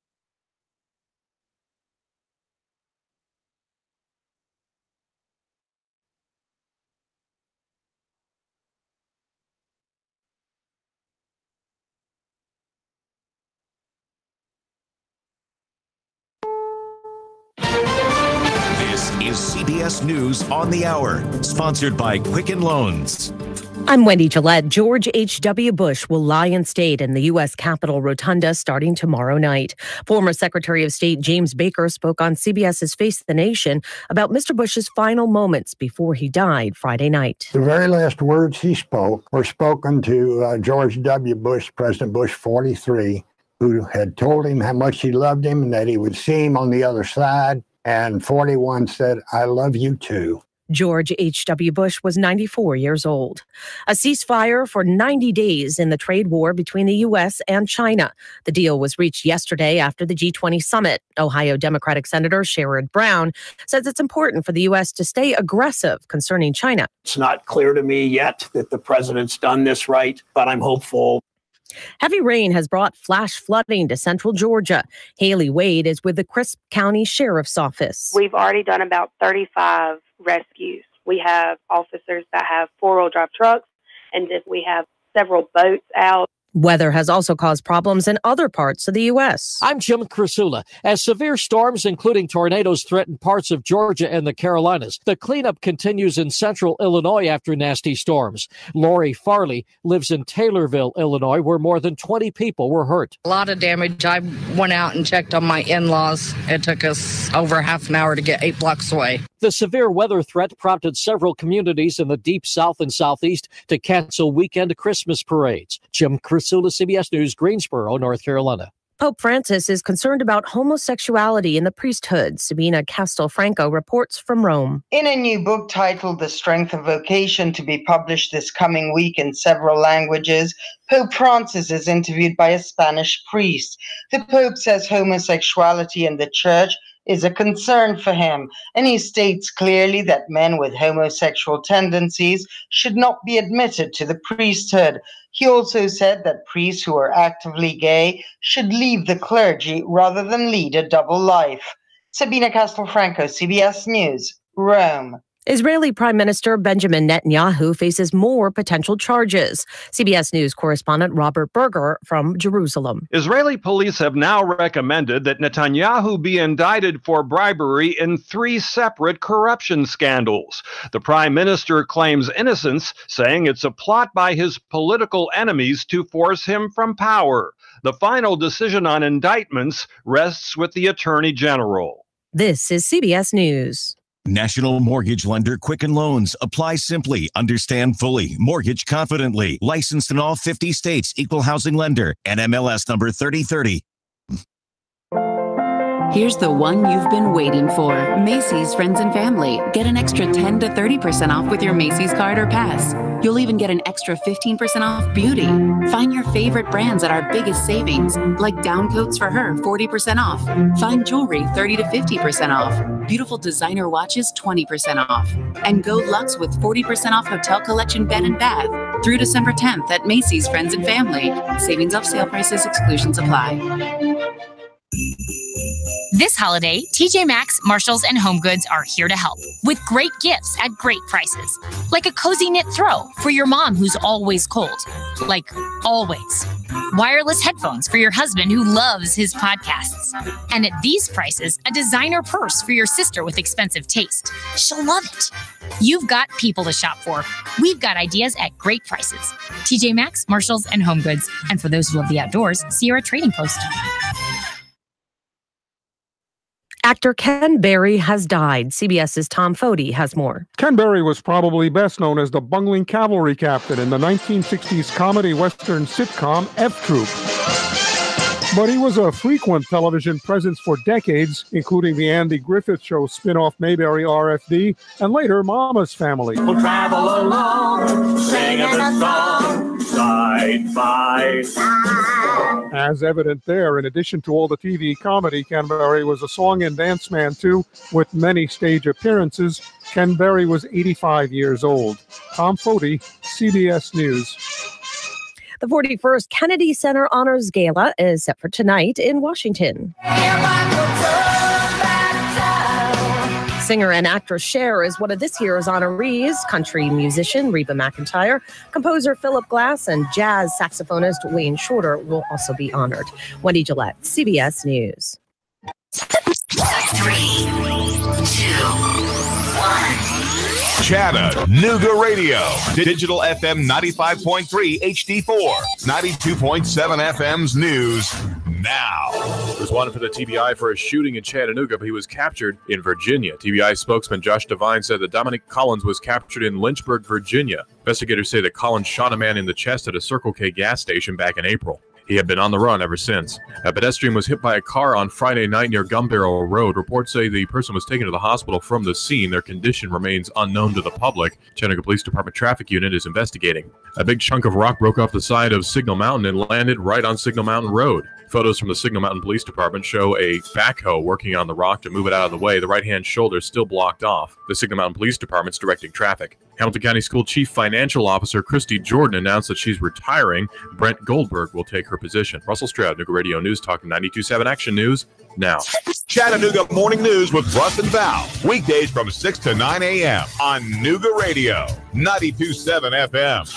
This is CBS News on the Hour, sponsored by Quicken Loans. I'm Wendy Gillette. George H.W. Bush will lie in state in the U.S. Capitol Rotunda starting tomorrow night. Former Secretary of State James Baker spoke on CBS's Face the Nation about Mr. Bush's final moments before he died Friday night. The very last words he spoke were spoken to George W. Bush, President Bush 43, who had told him how much he loved him and that he would see him on the other side. And 41 said, "I love you too." George H.W. Bush was 94 years old. A ceasefire for 90 days in the trade war between the U.S. and China. The deal was reached yesterday after the G20 summit. Ohio Democratic Senator Sherrod Brown says it's important for the U.S. to stay aggressive concerning China. It's not clear to me yet that the president's done this right, but I'm hopeful. Heavy rain has brought flash flooding to central Georgia. Haley Wade is with the Crisp County Sheriff's Office. We've already done about 35 rescues. We have officers that have four-wheel drive trucks, and we have several boats out. Weather has also caused problems in other parts of the U.S. I'm Jim Crisula. As severe storms, including tornadoes, threaten parts of Georgia and the Carolinas, the cleanup continues in central Illinois after nasty storms. Lori Farley lives in Taylorville, Illinois, where more than 20 people were hurt. A lot of damage. I went out and checked on my in-laws. It took us over half an hour to get 8 blocks away. The severe weather threat prompted several communities in the deep south and southeast to cancel weekend Christmas parades. Jim Crisula, CBS News, Greensboro, North Carolina. Pope Francis is concerned about homosexuality in the priesthood. Sabina Castelfranco reports from Rome. In a new book titled The Strength of Vocation, to be published this coming week in several languages, Pope Francis is interviewed by a Spanish priest. The Pope says homosexuality in the church is a concern for him, and he states clearly that men with homosexual tendencies should not be admitted to the priesthood. He also said that priests who are actively gay should leave the clergy rather than lead a double life. Sabina Castelfranco, CBS News, Rome. Israeli Prime Minister Benjamin Netanyahu faces more potential charges. CBS News correspondent Robert Berger from Jerusalem. Israeli police have now recommended that Netanyahu be indicted for bribery in 3 separate corruption scandals. The prime minister claims innocence, saying it's a plot by his political enemies to force him from power. The final decision on indictments rests with the attorney general. This is CBS News. National Mortgage Lender Quicken Loans. Apply simply, understand fully, mortgage confidently. Licensed in all 50 states. Equal housing lender. NMLS number 3030. Here's the one you've been waiting for. Macy's Friends and Family. Get an extra 10 to 30% off with your Macy's card or pass. You'll even get an extra 15% off beauty. Find your favorite brands at our biggest savings, like down coats for her, 40% off. Find jewelry, 30 to 50% off. Beautiful designer watches, 20% off. And go Luxe with 40% off hotel collection bed and bath through December 10th at Macy's Friends and Family. Savings off sale prices, exclusions apply. This holiday, TJ Maxx, Marshalls, and HomeGoods are here to help with great gifts at great prices. Like a cozy knit throw for your mom who's always cold. Like always. Wireless headphones for your husband who loves his podcasts. And at these prices, a designer purse for your sister with expensive taste. She'll love it. You've got people to shop for. We've got ideas at great prices. TJ Maxx, Marshalls, and HomeGoods. And for those who love the outdoors, Sierra Trading Post. Actor Ken Berry has died. CBS's Tom Foti has more. Ken Berry was probably best known as the bungling cavalry captain in the 1960s comedy western sitcom F Troop. But he was a frequent television presence for decades, including the Andy Griffith Show spin-off Mayberry RFD, and later Mama's Family. We'll travel along, singing a song, side by side. As evident there, in addition to all the TV comedy, Ken Berry was a song and dance man too, with many stage appearances. Ken Berry was 85 years old. Tom Foti, CBS News. The 41st Kennedy Center Honors Gala is set for tonight in Washington. Singer and actress Cher is one of this year's honorees. Country musician Reba McEntire, composer Philip Glass, and jazz saxophonist Wayne Shorter will also be honored. Wendy Gillette, CBS News. 3, 2, 1. Chattanooga Radio. Digital FM 95.3 HD4. 92.7 FM's news now. He was wanted for the TBI for a shooting in Chattanooga, but he was captured in Virginia. TBI spokesman Josh Devine said that Dominic Collins was captured in Lynchburg, Virginia. Investigators say that Collins shot a man in the chest at a Circle K gas station back in April. He had been on the run ever since. A pedestrian was hit by a car on Friday night near Gun Barrel Road. Reports say the person was taken to the hospital from the scene. Their condition remains unknown to the public. Chattanooga Police Department Traffic Unit is investigating. A big chunk of rock broke off the side of Signal Mountain and landed right on Signal Mountain Road. Photos from the Signal Mountain Police Department show a backhoe working on the rock to move it out of the way. The right-hand shoulder is still blocked off. The Signal Mountain Police Department's directing traffic. Hamilton County School Chief Financial Officer Christy Jordan announced that she's retiring. Brent Goldberg will take her position. Russell Stroud, Nooga Radio News, talking 92.7 Action News now. Chattanooga Morning News with Russ and Val. Weekdays from 6 to 9 a.m. on Nooga Radio, 92.7 FM.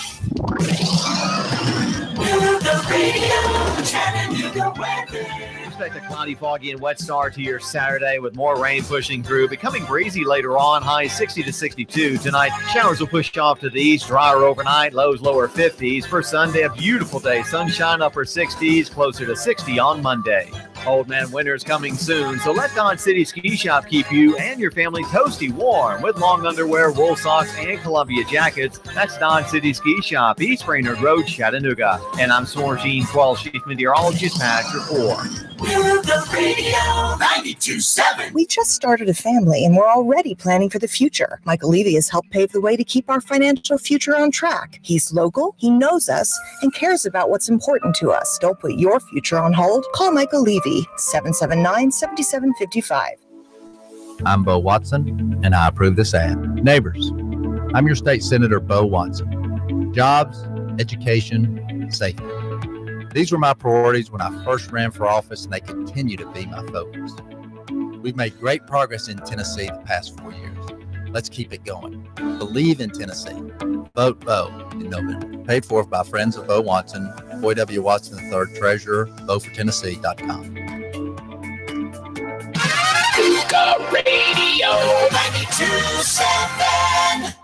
Nooga Radio, Chattanooga weather. Expect a cloudy, foggy, and wet start to your Saturday with more rain pushing through. Becoming breezy later on, highs 60 to 62. Tonight, showers will push off to the east, drier overnight, lows lower 50s. For Sunday, a beautiful day. Sunshine upper 60s, closer to 60 on Monday. Old man winter is coming soon, so let Don City Ski Shop keep you and your family toasty warm with long underwear, wool socks, and Columbia jackets. That's Don City Ski Shop, East Brainerd Road, Chattanooga. And I'm Sorgene Quell, Chief Meteorologist, Pastor 4. Nooga Radio 92.7. We just started a family and we're already planning for the future. Michael Levy has helped pave the way to keep our financial future on track. He's local, he knows us, and cares about what's important to us. Don't put your future on hold. Call Michael Levy, 779-7755. I'm Bo Watson, and I approve this ad. Neighbors, I'm your state senator, Bo Watson. Jobs, education, safety. These were my priorities when I first ran for office, and they continue to be my focus. We've made great progress in Tennessee the past 4 years. Let's keep it going. Believe in Tennessee. Vote Bo in November. Paid for by friends of Bo Watson, Boy W. Watson III, Treasurer, votefortennessee.com. Nooga Radio 92.7.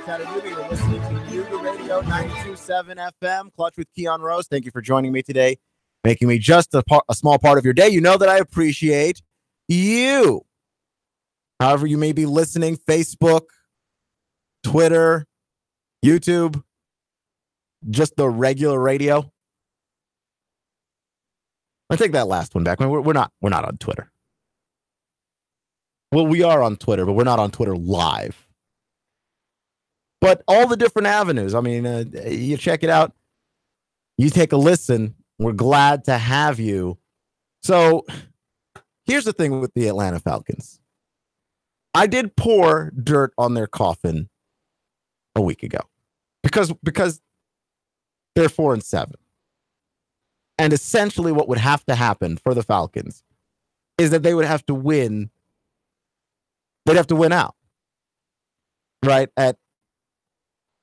Chattanooga. You're listening to Nuga Radio 92.7 FM. Clutch with Keon Rose. Thank you for joining me today, making me just a small part of your day. You know that I appreciate you. However you may be listening, Facebook, Twitter, YouTube, just the regular radio. I take that last one back. I mean, we're not on Twitter. Well, we are on Twitter, but we're not on Twitter live. But all the different avenues. I mean, you check it out. You take a listen. We're glad to have you. So here's the thing with the Atlanta Falcons. I did pour dirt on their coffin a week ago because they're 4-7. And essentially what would have to happen for the Falcons is that they would have to win. They'd have to win out. Right?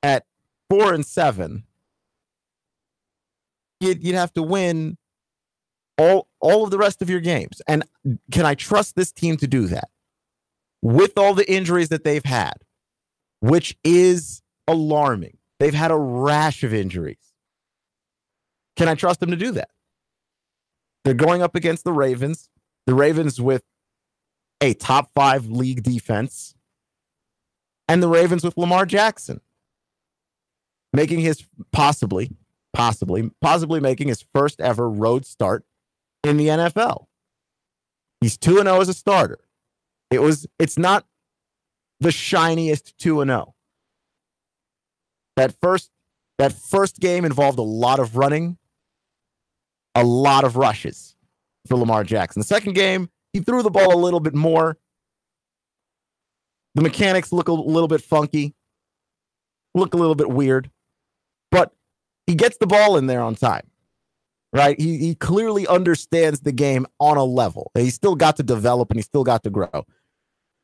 At 4-7, you'd have to win all of the rest of your games. And can I trust this team to do that? With all the injuries that they've had, which is alarming. They've had a rash of injuries. Can I trust them to do that? They're going up against the Ravens. The Ravens with a top 5 league defense. And the Ravens with Lamar Jackson. Making his possibly making his first ever road start in the NFL. He's 2-0 as a starter. It's not the shiniest 2-0. That first game involved a lot of running, a lot of rushes for Lamar Jackson. The second game, he threw the ball a little bit more. The mechanics look a little bit funky, look a little bit weird, but he gets the ball in there on time, right? He clearly understands the game on a level. He's still got to develop and he's still got to grow.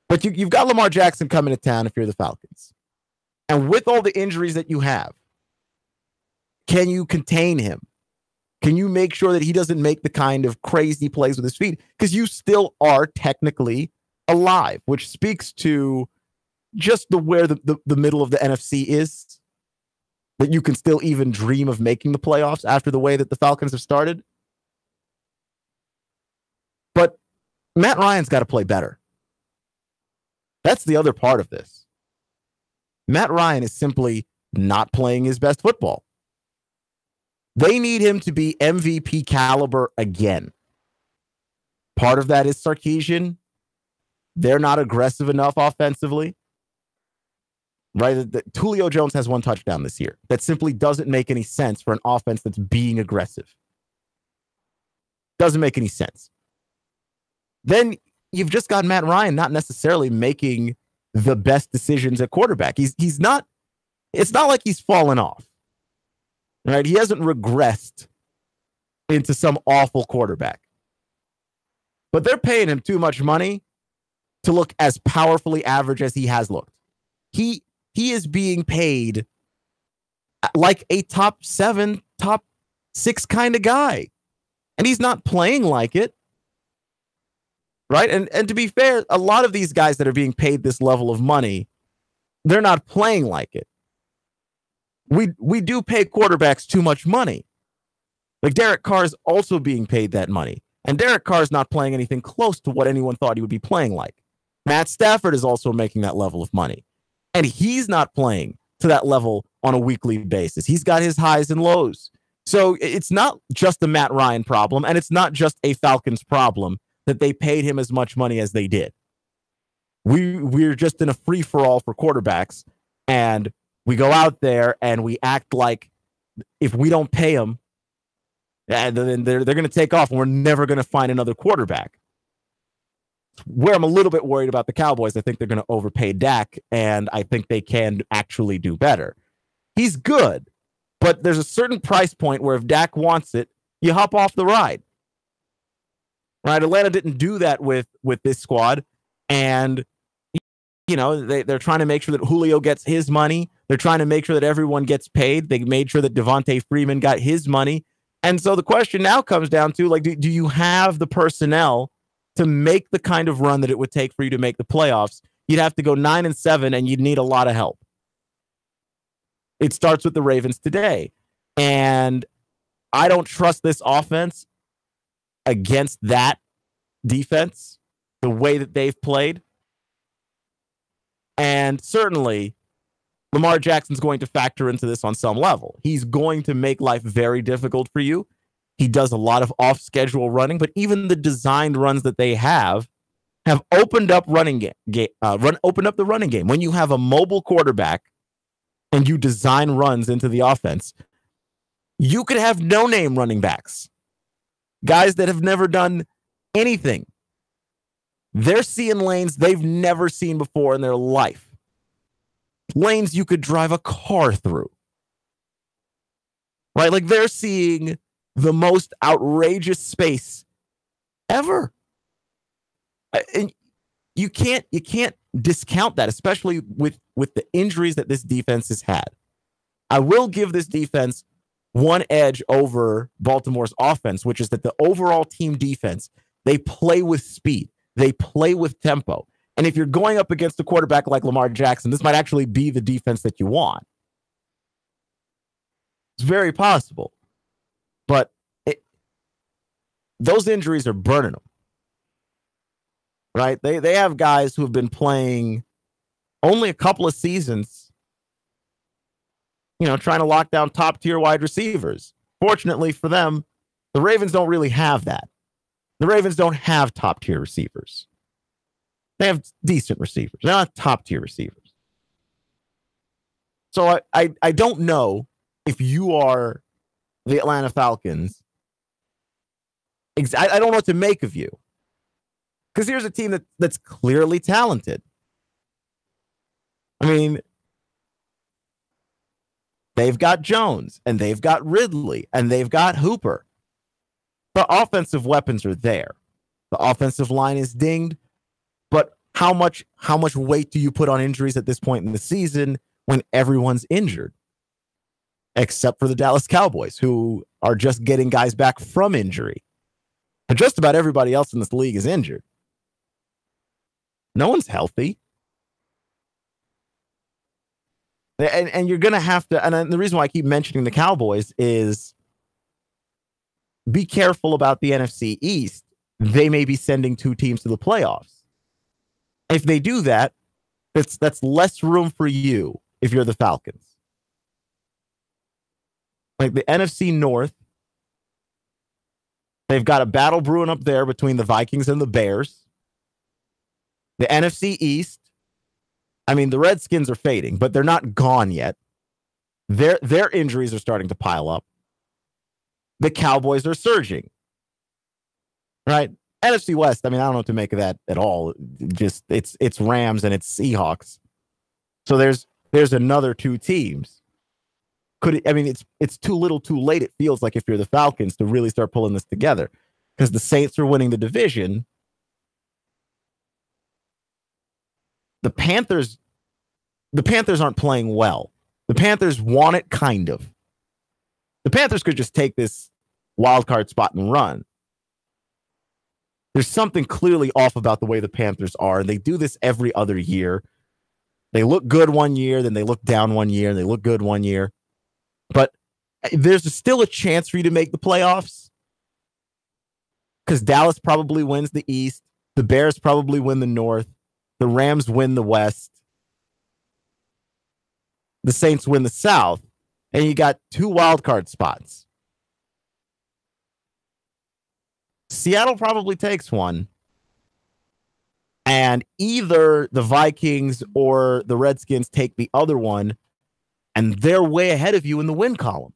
But you've got Lamar Jackson coming to town if you're the Falcons. And with all the injuries that you have, can you contain him? Can you make sure that he doesn't make the kind of crazy plays with his feet? Because you still are technically alive, which speaks to just where the middle of the NFC is, that you can still even dream of making the playoffs after the way that the Falcons have started. But Matt Ryan's got to play better. That's the other part of this. Matt Ryan is simply not playing his best football. They need him to be MVP caliber again. Part of that is Sarkisian. They're not aggressive enough offensively. Right? Julio Jones has 1 touchdown this year. That simply doesn't make any sense for an offense that's being aggressive. Doesn't make any sense. Then you've just got Matt Ryan not necessarily making the best decisions at quarterback. He's not, it's not like he's fallen off. Right? He hasn't regressed into some awful quarterback. But they're paying him too much money to look as powerfully average as he has looked. He is being paid like a top 7, top 6 kind of guy. And he's not playing like it. Right? And to be fair, a lot of these guys that are being paid this level of money, they're not playing like it. We do pay quarterbacks too much money. Like Derek Carr is also being paid that money. And Derek Carr is not playing anything close to what anyone thought he would be playing like. Matt Stafford is also making that level of money. And he's not playing to that level on a weekly basis. He's got his highs and lows. So it's not just a Matt Ryan problem, and it's not just a Falcons problem that they paid him as much money as they did. We're just in a free-for-all for quarterbacks, and we go out there and we act like if we don't pay them, then they're going to take off and we're never going to find another quarterback. Where I'm a little bit worried about the Cowboys, I think they're going to overpay Dak, and I think they can actually do better. He's good, but there's a certain price point where if Dak wants it, you hop off the ride. Right? Atlanta didn't do that with this squad, and you know they're trying to make sure that Julio gets his money. They're trying to make sure that everyone gets paid. They made sure that Devontae Freeman got his money. And so the question now comes down to, like, do you have the personnel to make the kind of run that it would take for you to make the playoffs? You'd have to go 9-7, and you'd need a lot of help. It starts with the Ravens today. And I don't trust this offense against that defense, the way that they've played. And certainly, Lamar Jackson's going to factor into this on some level. He's going to make life very difficult for you. He does a lot of off-schedule running, but even the designed runs that they have opened up opened up the running game. When you have a mobile quarterback and you design runs into the offense, you could have no-name running backs, guys that have never done anything. They're seeing lanes they've never seen before in their life. Lanes you could drive a car through. Right? Like they're seeing the most outrageous space ever. And you can't discount that, especially with the injuries that this defense has had. I will give this defense one edge over Baltimore's offense, which is that the overall team defense, they play with speed. They play with tempo. And if you're going up against a quarterback like Lamar Jackson, this might actually be the defense that you want. It's very possible. But those injuries are burning them. Right? They have guys who have been playing only a couple of seasons, trying to lock down top-tier wide receivers. Fortunately for them, the Ravens don't really have that. The Ravens don't have top-tier receivers. They have decent receivers. They're not top-tier receivers. So I don't know if you are the Atlanta Falcons. I don't know what to make of you. Because here's a team that's clearly talented. I mean, they've got Jones, and they've got Ridley, and they've got Hooper. The offensive weapons are there. The offensive line is dinged. But how much weight do you put on injuries at this point in the season when everyone's injured? Except for the Dallas Cowboys, who are just getting guys back from injury. But just about everybody else in this league is injured. No one's healthy. And you're going to have to, and the reason why I keep mentioning the Cowboys is be careful about the NFC East. They may be sending two teams to the playoffs. If they do that, that's less room for you if you're the Falcons. Like the NFC North, they've got a battle brewing up there between the Vikings and the Bears. The NFC East, I mean, the Redskins are fading, but they're not gone yet. Their injuries are starting to pile up. The Cowboys are surging. Right? NFC West, I mean, I don't know what to make of that at all. Just it's Rams and it's Seahawks. So there's another two teams. It's too little too late, it feels like, if you're the Falcons, to really start pulling this together. Because the Saints are winning the division. The Panthers aren't playing well. The Panthers want it, kind of. The Panthers could just take this wild card spot and run. There's something clearly off about the way the Panthers are, and they do this every other year. They look good one year, then they look down one year, and they look good one year. But there's still a chance for you to make the playoffs because Dallas probably wins the East. The Bears probably win the North. The Rams win the West. The Saints win the South. And you got two wild card spots. Seattle probably takes one. And either the Vikings or the Redskins take the other one, and they're way ahead of you in the win column.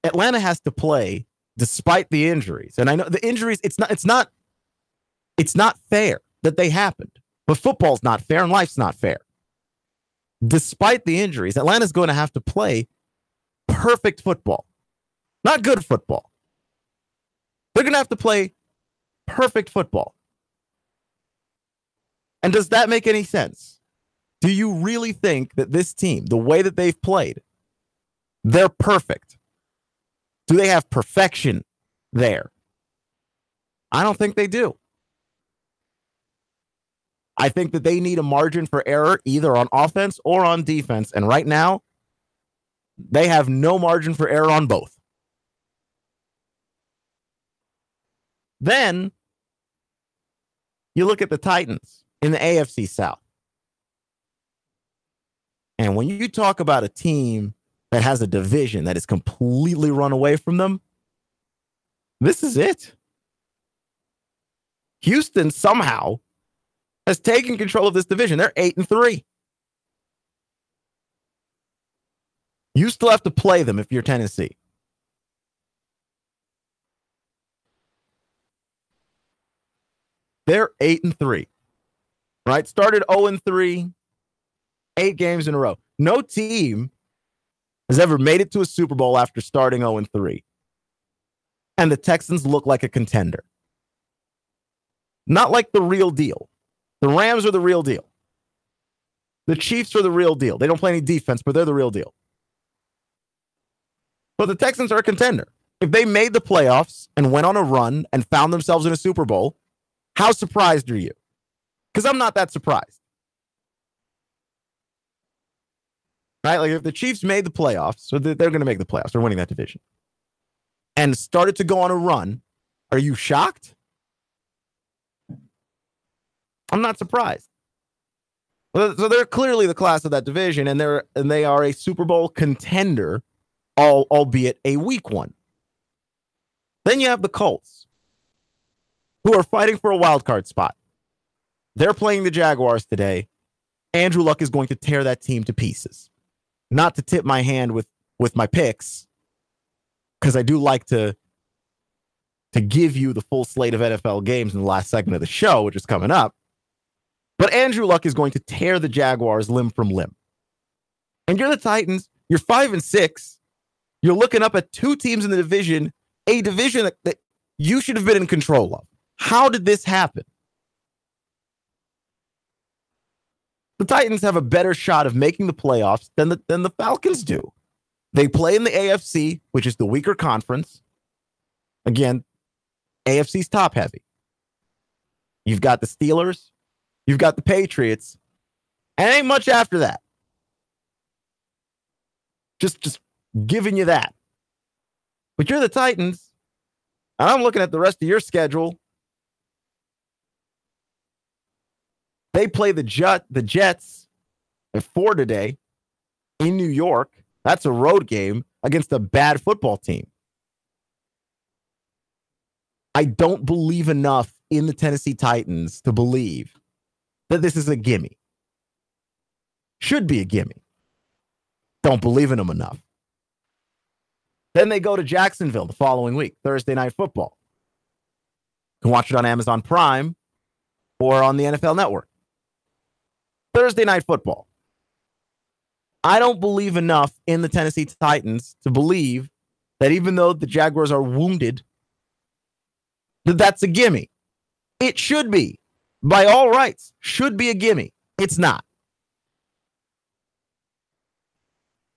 Atlanta has to play despite the injuries. And I know the injuries, it's not fair that they happened. But football's not fair and life's not fair. Despite the injuries, Atlanta's going to have to play perfect football. Not good football. They're going to have to play perfect football. And does that make any sense? Do you really think that this team, the way that they've played, they're perfect? Do they have perfection there? I don't think they do. I think that they need a margin for error either on offense or on defense. And right now, they have no margin for error on both. Then you look at the Titans in the AFC South. And when you talk about a team that has a division that is completely run away from them, this is it. Houston somehow has taken control of this division. They're 8-3. You still have to play them if you're Tennessee. They're 8-3. Right? Started 0-3, 8 games in a row. No team has ever made it to a Super Bowl after starting 0-3. And the Texans look like a contender. Not like the real deal. The Rams are the real deal. The Chiefs are the real deal. They don't play any defense, but they're the real deal. But the Texans are a contender. If they made the playoffs and went on a run and found themselves in a Super Bowl, how surprised are you? Because I'm not that surprised. Right? Like if the Chiefs made the playoffs, so they're going to make the playoffs. They're winning that division. And started to go on a run, are you shocked? I'm not surprised. So they're clearly the class of that division, and they are a Super Bowl contender, albeit a weak one. Then you have the Colts, who are fighting for a wild card spot. They're playing the Jaguars today. Andrew Luck is going to tear that team to pieces. Not to tip my hand with my picks, because I do like to give you the full slate of NFL games in the last segment of the show, which is coming up. But Andrew Luck is going to tear the Jaguars limb from limb. And you're the Titans. You're 5-6. You're looking up at 2 teams in the division, a division that you should have been in control of. How did this happen? The Titans have a better shot of making the playoffs than the Falcons do. They play in the AFC, which is the weaker conference. Again, AFC's top heavy. You've got the Steelers. You've got the Patriots. And ain't much after that. Just giving you that. But you're the Titans. And I'm looking at the rest of your schedule. They play the Jets at 4 today in New York. That's a road game against a bad football team. I don't believe enough in the Tennessee Titans to believe that this is a gimme. Should be a gimme. Don't believe in them enough. Then they go to Jacksonville the following week, Thursday Night Football. You can watch it on Amazon Prime or on the NFL Network. Thursday Night Football. I don't believe enough in the Tennessee Titans to believe that even though the Jaguars are wounded, that's a gimme. It should be. By all rights, should be a gimme. It's not.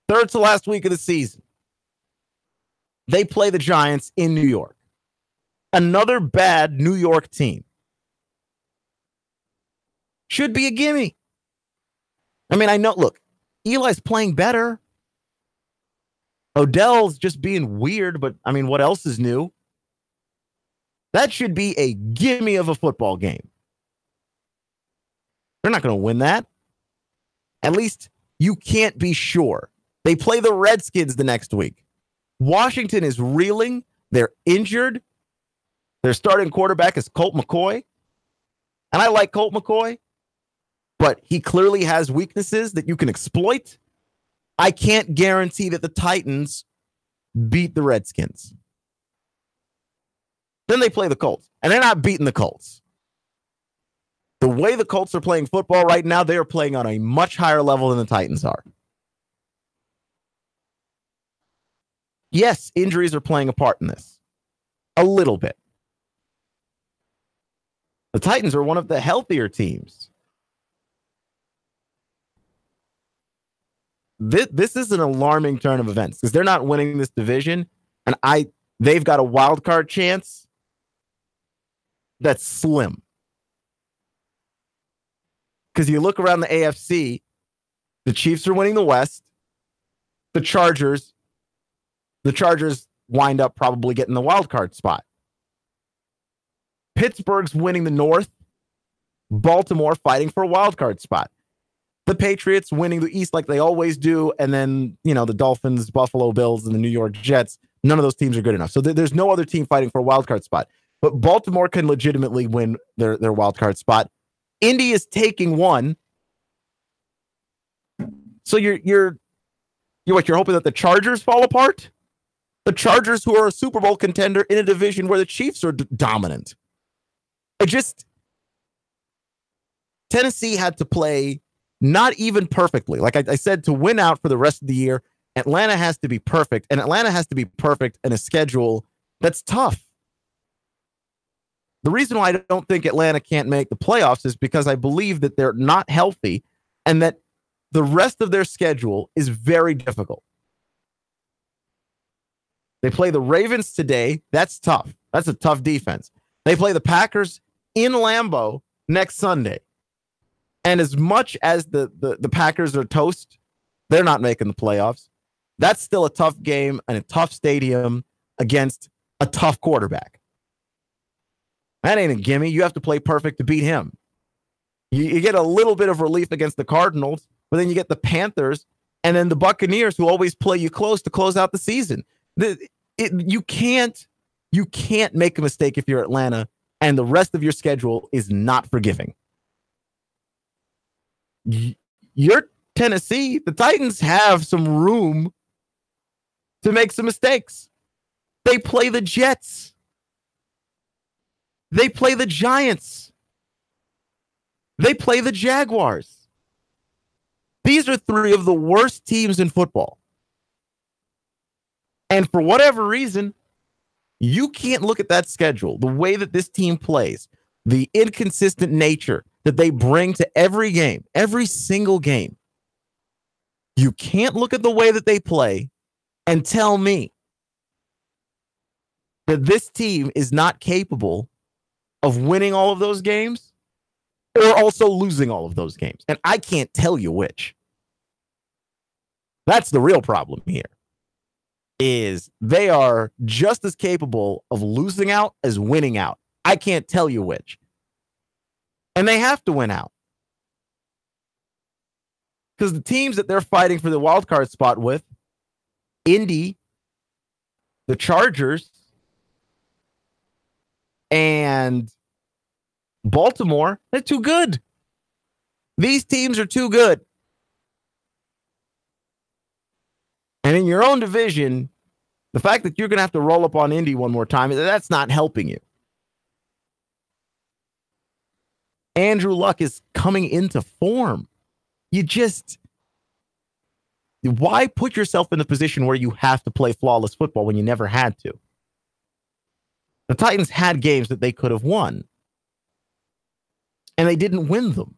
Third to last week of the season. They play the Giants in New York. Another bad New York team. Should be a gimme. I mean, I know, look, Eli's playing better. Odell's just being weird, but I mean, what else is new? That should be a gimme of a football game. They're not going to win that. At least you can't be sure. They play the Redskins the next week. Washington is reeling. They're injured. Their starting quarterback is Colt McCoy. And I like Colt McCoy, but he clearly has weaknesses that you can exploit. I can't guarantee that the Titans beat the Redskins. Then they play the Colts, and they're not beating the Colts. The way the Colts are playing football right now, they are playing on a much higher level than the Titans are. Yes, injuries are playing a part in this. A little bit. The Titans are one of the healthier teams. This is an alarming turn of events because they're not winning this division, and they've got a wild card chance that's slim. Because you look around the AFC, the Chiefs are winning the West. The Chargers wind up probably getting the wild card spot. Pittsburgh's winning the North. Baltimore fighting for a wild card spot. The Patriots winning the East like they always do. And then, the Dolphins, Buffalo Bills, and the New York Jets. None of those teams are good enough. So there's no other team fighting for a wild card spot. But Baltimore can legitimately win their wild card spot. Indy is taking one. So you're hoping that the Chargers fall apart? The Chargers, who are a Super Bowl contender in a division where the Chiefs are dominant. Tennessee had to play not even perfectly. Like I said, to win out for the rest of the year, Atlanta has to be perfect, and Atlanta has to be perfect in a schedule that's tough. The reason why I don't think Atlanta can't make the playoffs is because I believe that they're not healthy and that the rest of their schedule is very difficult. They play the Ravens today. That's tough. That's a tough defense. They play the Packers in Lambeau next Sunday. And as much as the Packers are toast, they're not making the playoffs. That's still a tough game and a tough stadium against a tough quarterback. That ain't a gimme. You have to play perfect to beat him. You get a little bit of relief against the Cardinals, but then you get the Panthers and then the Buccaneers, who always play you close to close out the season. You can't make a mistake if you're Atlanta, and the rest of your schedule is not forgiving. You're Tennessee. The Titans have some room to make some mistakes. They play the Jets. They play the Giants. They play the Jaguars. These are three of the worst teams in football. And for whatever reason, you can't look at that schedule, the way that this team plays, the inconsistent nature that they bring to every game, every single game. You can't look at the way that they play and tell me that this team is not capable of winning all of those games or also losing all of those games. And I can't tell you which. That's the real problem here, is they are just as capable of losing out as winning out. I can't tell you which. And they have to win out. Because the teams that they're fighting for the wild card spot with, Indy, the Chargers, and Baltimore, they're too good. These teams are too good. And in your own division, the fact that you're going to have to roll up on Indy one more time, that's not helping you. Andrew Luck is coming into form. Why put yourself in a position where you have to play flawless football when you never had to? The Titans had games that they could have won, and they didn't win them.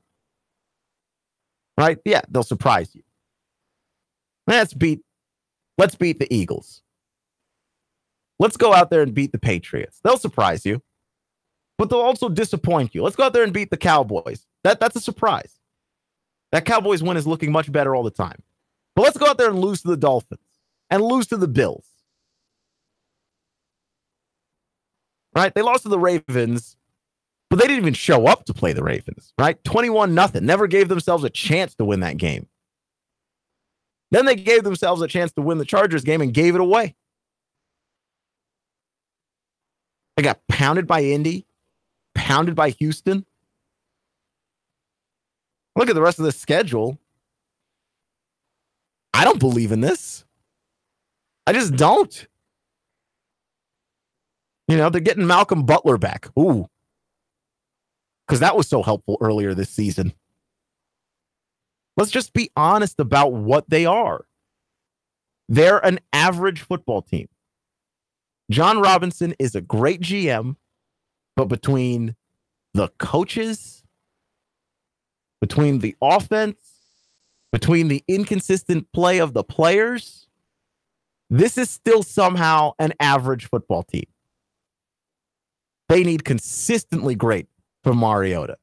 Right? Yeah, they'll surprise you. Let's beat the Eagles. Let's go out there and beat the Patriots. They'll surprise you, but they'll also disappoint you. Let's go out there and beat the Cowboys. That's a surprise. That Cowboys win is looking much better all the time. But let's go out there and lose to the Dolphins and lose to the Bills. Right? They lost to the Ravens, but they didn't even show up to play the Ravens. Right? 21-0. Never gave themselves a chance to win that game. Then they gave themselves a chance to win the Chargers game and gave it away. They got pounded by Indy, pounded by Houston. Look at the rest of the schedule. I don't believe in this. I just don't. They're getting Malcolm Butler back. Ooh. Because that was so helpful earlier this season. Let's just be honest about what they are. They're an average football team. John Robinson is a great GM, but between the coaches, between the offense, between the inconsistent play of the players, this is still somehow an average football team. They need consistently great from Mariota.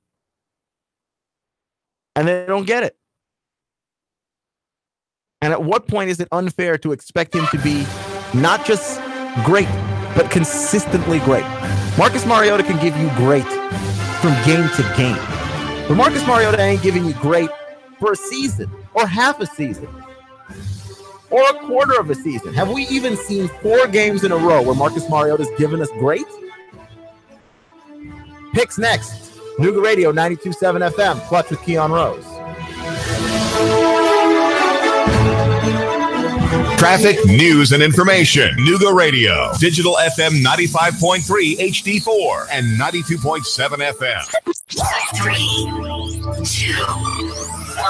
and they don't get it. And at what point is it unfair to expect him to be not just great, but consistently great? Marcus Mariota can give you great from game to game. But Marcus Mariota ain't giving you great for a season or half a season or a quarter of a season. Have we even seen 4 games in a row where Marcus Mariota's given us great? Picks next. Nuga Radio 92.7 FM, Clutch with Keon Rose. Traffic, news, and information. Nuga Radio. Digital FM 95.3 HD4 and 92.7 FM. 3, 2, 1.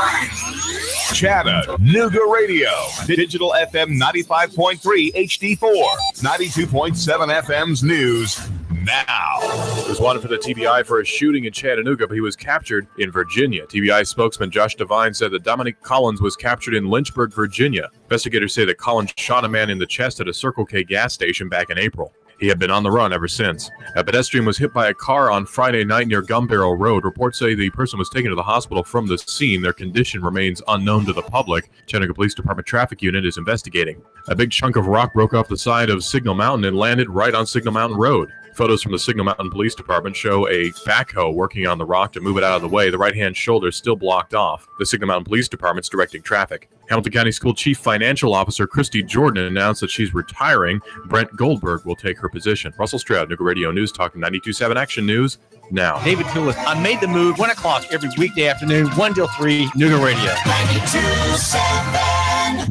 Chattanooga Radio. Digital FM 95.3 HD4. 92.7 FM's news now. He was wanted for the TBI for a shooting in Chattanooga, but he was captured in Virginia. TBI spokesman Josh Devine said that Dominique Collins was captured in Lynchburg, Virginia. Investigators say that Collins shot a man in the chest at a Circle K gas station back in April. He had been on the run ever since. A pedestrian was hit by a car on Friday night near Gun Barrel Road. Reports say the person was taken to the hospital from the scene. Their condition remains unknown to the public. Chattanooga Police Department Traffic Unit is investigating. A big chunk of rock broke off the side of Signal Mountain and landed right on Signal Mountain Road. Photos from the Signal Mountain Police Department show a backhoe working on the rock to move it out of the way. The right-hand shoulder is still blocked off. The Signal Mountain Police Department's directing traffic. Hamilton County School Chief Financial Officer Christy Jordan announced that she's retiring. Brent Goldberg will take her position. Russell Stroud, Nuga Radio News Talk 92.7 Action News now. David Toulis, I made the move 1 o'clock every weekday afternoon, 1 till 3, Nuga Radio. 92.7.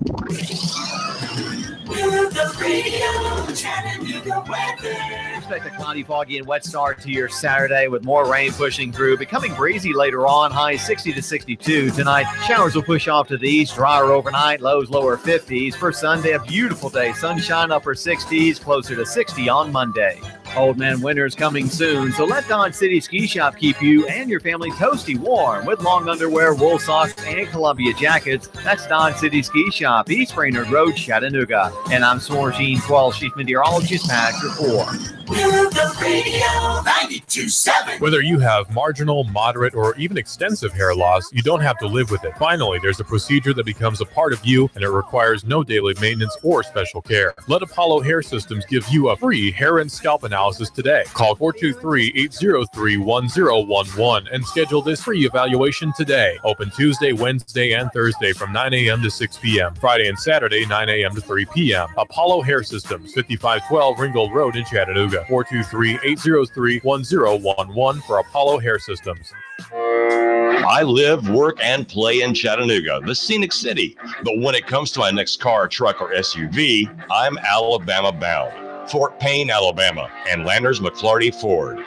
Nuga Radio, Chattanooga weather. Expect a cloudy, foggy, and wet start to your Saturday with more rain pushing through. Becoming breezy later on, highs 60 to 62 tonight. Showers will push off to the east, drier overnight, lows lower 50s. For Sunday, a beautiful day. Sunshine upper 60s, closer to 60 on Monday. Old man winter is coming soon, so let Dodge City Ski Shop keep you and your family toasty warm with long underwear, wool socks, and Columbia jackets. That's Dodge City Ski Shop, East Brainerd Road, Chattanooga. And I'm Swargene 12, Chief Meteorologist, Max Report. Nuga Radio 92.7. Whether you have marginal, moderate, or even extensive hair loss, you don't have to live with it. Finally, there's a procedure that becomes a part of you, and it requires no daily maintenance or special care. Let Apollo Hair Systems give you a free hair and scalp analysis today. Call 423-803-1011 and schedule this free evaluation today. Open Tuesday, Wednesday, and Thursday from 9 a.m. to 6 p.m. Friday and Saturday, 9 a.m. to 3 p.m. Apollo Hair Systems, 5512 Ringgold Road in Chattanooga. 423-803-1011 for Apollo Hair Systems. I live, work, and play in Chattanooga, the scenic city. But when it comes to my next car, truck, or SUV, I'm Alabama bound. Fort Payne, Alabama, and Landers McClarty Ford.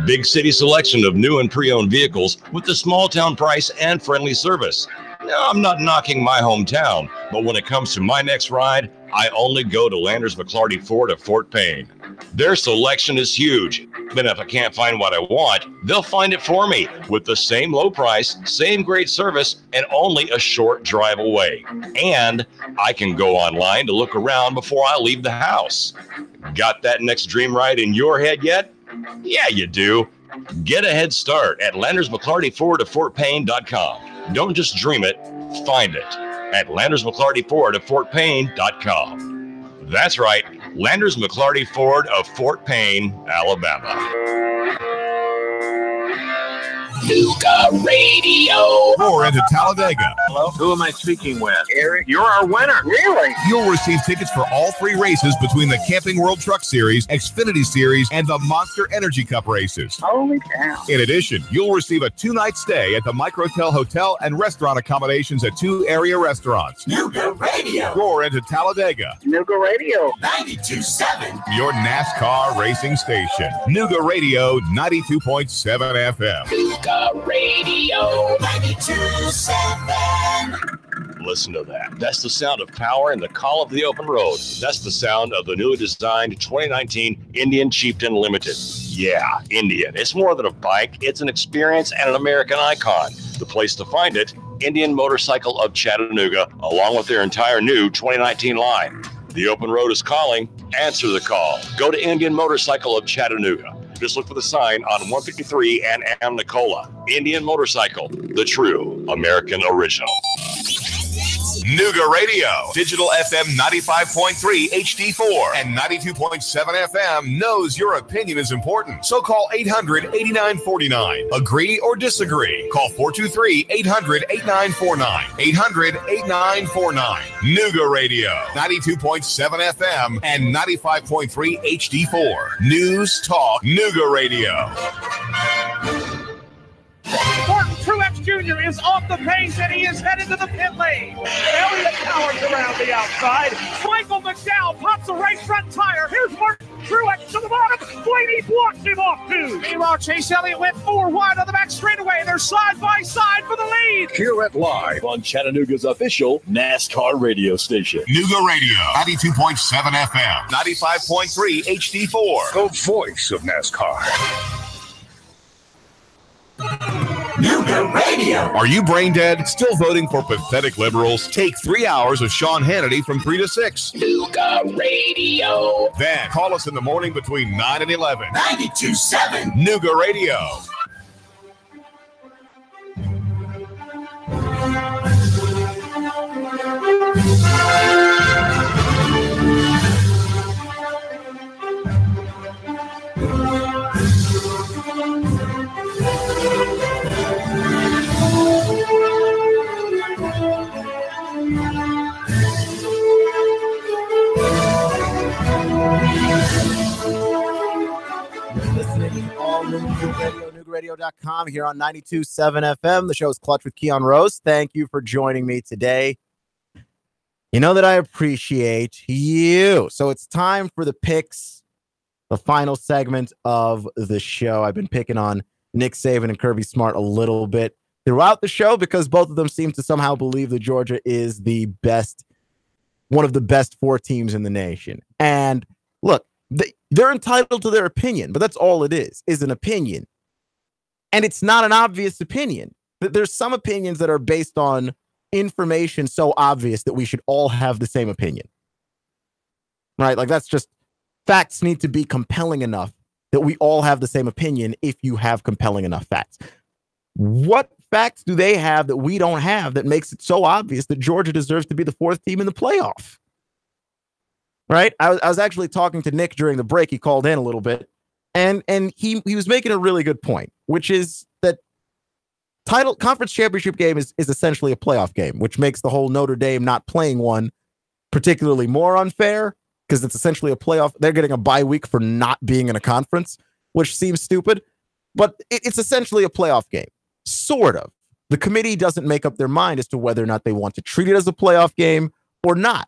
Big city selection of new and pre-owned vehicles with the small town price and friendly service. Now, I'm not knocking my hometown, but when it comes to my next ride, I only go to Landers McClarty Ford of Fort Payne. Their selection is huge, but if I can't find what I want, they'll find it for me with the same low price, same great service, and only a short drive away. And I can go online to look around before I leave the house. Got that next dream ride in your head yet? Yeah, you do. Get a head start at Landers McClarty Ford of FortPayne.com. Don't just dream it, find it at Landers McClarty Ford of FortPayne.com. That's right, Landers McClarty Ford of Fort Payne, Alabama. Nuga Radio. Roar into Talladega. Hello? Who am I speaking with? Eric, you're our winner. Really? You'll receive tickets for all 3 races between the Camping World Truck Series, Xfinity Series, and the Monster Energy Cup races. Holy cow. In addition, you'll receive a 2-night stay at the Microtel Hotel and restaurant accommodations at 2 area restaurants. Nuga Radio. Roar into Talladega. Nuga Radio 92.7. Your NASCAR racing station. Nuga Radio 92.7 FM. Nuga Radio 92.7. Listen to that. That's the sound of power and the call of the open road. That's the sound of the newly designed 2019 Indian Chieftain Limited. Yeah, Indian. It's more than a bike. It's an experience and an American icon. The place to find it, Indian Motorcycle of Chattanooga, along with their entire new 2019 line. The open road is calling. Answer the call. Go to Indian Motorcycle of Chattanooga. Just look for the sign on 153 and Nicola. Indian Motorcycle, the true American original. Nuga Radio, digital FM 95.3 HD4 and 92.7 FM knows your opinion is important. So call 800-8949. Agree or disagree? Call 423-800-8949. 800-8949. Nuga Radio, 92.7 FM and 95.3 HD4. News Talk Nuga Radio. Martin Truex Jr. is off the pace and he is headed to the pit lane. Elliott Towers around the outside. Michael McDowell pops a right front tire. Here's Martin Truex to the bottom. Blaney blocks him off too. Meanwhile, Chase Elliott went 4 wide on the back straightaway. They're side by side for the lead. Hear it live on Chattanooga's official NASCAR radio station. Nuga Radio, 92.7 FM, 95.3 HD4. The voice of NASCAR. Nuga Radio. Are you brain dead? Still voting for pathetic liberals? Take 3 hours of Sean Hannity from 3 to 6. Nuga Radio. Then call us in the morning between 9 and 11. 92.7 Nuga Radio. NugaRadio.com here on 92.7 FM. The show is Clutch with Keon Rose. Thank you for joining me today. You know that I appreciate you. So it's time for the picks, the final segment of the show. I've been picking on Nick Saban and Kirby Smart a little bit throughout the show because both of them seem to somehow believe that Georgia is the best, one of the best 4 teams in the nation. And look, they're entitled to their opinion, but that's all it is an opinion. And it's not an obvious opinion. There's some opinions that are based on information so obvious that we should all have the same opinion. Right? Like that's just, facts need to be compelling enough that we all have the same opinion if you have compelling enough facts. What facts do they have that we don't have that makes it so obvious that Georgia deserves to be the 4th team in the playoff? Right? I was actually talking to Nick during the break. He called in a little bit, and he was making a really good point, which is that conference championship game is essentially a playoff game, which makes the whole Notre Dame not playing one particularly more unfair because it's essentially a playoff. They're getting a bye week for not being in a conference, which seems stupid, but it's essentially a playoff game, sort of. The committee doesn't make up their mind as to whether or not they want to treat it as a playoff game or not.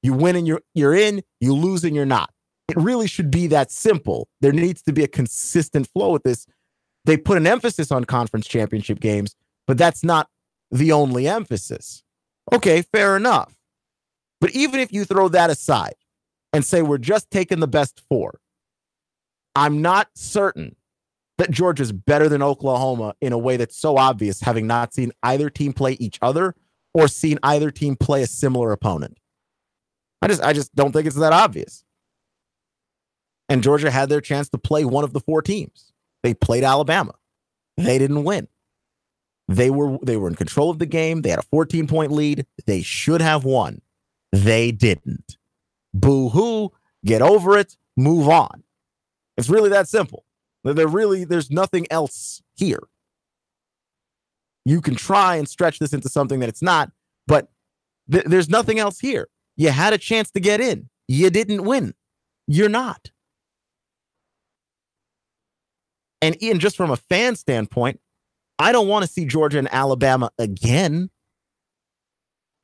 You win and you're in, you lose and you're not. It really should be that simple. There needs to be a consistent flow with this. They put an emphasis on conference championship games, but that's not the only emphasis. Okay, fair enough. But even if you throw that aside and say we're just taking the best 4, I'm not certain that Georgia's better than Oklahoma in a way that's so obvious, having not seen either team play each other or seen either team play a similar opponent. I just don't think it's that obvious. And Georgia had their chance to play one of the 4 teams. They played Alabama. They didn't win. They were in control of the game. They had a 14-point lead. They should have won. They didn't. Boo-hoo. Get over it. Move on. It's really that simple. There's nothing else here. You can try and stretch this into something that it's not, but there's nothing else here. You had a chance to get in. You didn't win. You're not. And Ian, just from a fan standpoint, I don't want to see Georgia and Alabama again.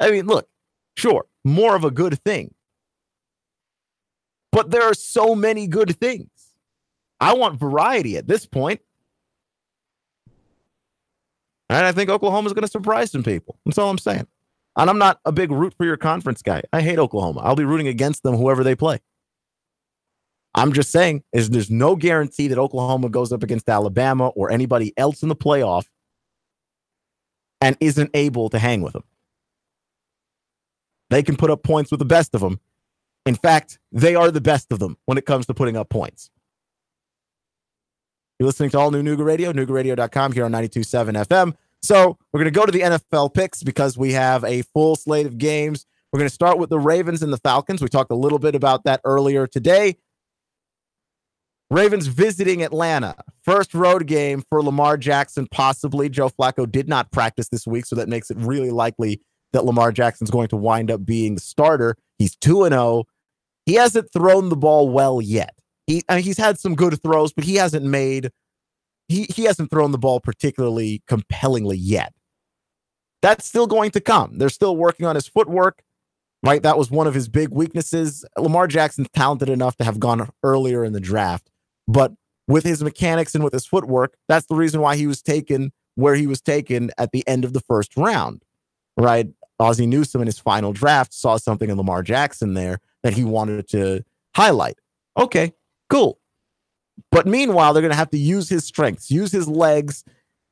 I mean, look, sure, more of a good thing. But there are so many good things. I want variety at this point. And I think Oklahoma's going to surprise some people. That's all I'm saying. And I'm not a big root for your conference guy. I hate Oklahoma. I'll be rooting against them whoever they play. I'm just saying there's no guarantee that Oklahoma goes up against Alabama or anybody else in the playoff and isn't able to hang with them. They can put up points with the best of them. In fact, they are the best of them when it comes to putting up points. You're listening to All New Nuga Radio, NugaRadio.com here on 92.7 FM. So we're going to go to the NFL picks because we have a full slate of games. We're going to start with the Ravens and the Falcons. We talked a little bit about that earlier today. Ravens visiting Atlanta. First road game for Lamar Jackson, possibly. Joe Flacco did not practice this week, so that makes it really likely that Lamar Jackson's going to wind up being the starter. He's 2-0. He hasn't thrown the ball well yet. He's had some good throws, but he hasn't thrown the ball particularly compellingly yet. That's still going to come. They're still working on his footwork, right? That was one of his big weaknesses. Lamar Jackson's talented enough to have gone earlier in the draft, but with his mechanics and with his footwork, that's the reason why he was taken where he was taken at the end of the first round, right? Ozzie Newsome in his final draft saw something in Lamar Jackson there that he wanted to highlight. Okay, cool. But meanwhile, they're going to have to use his strengths, use his legs.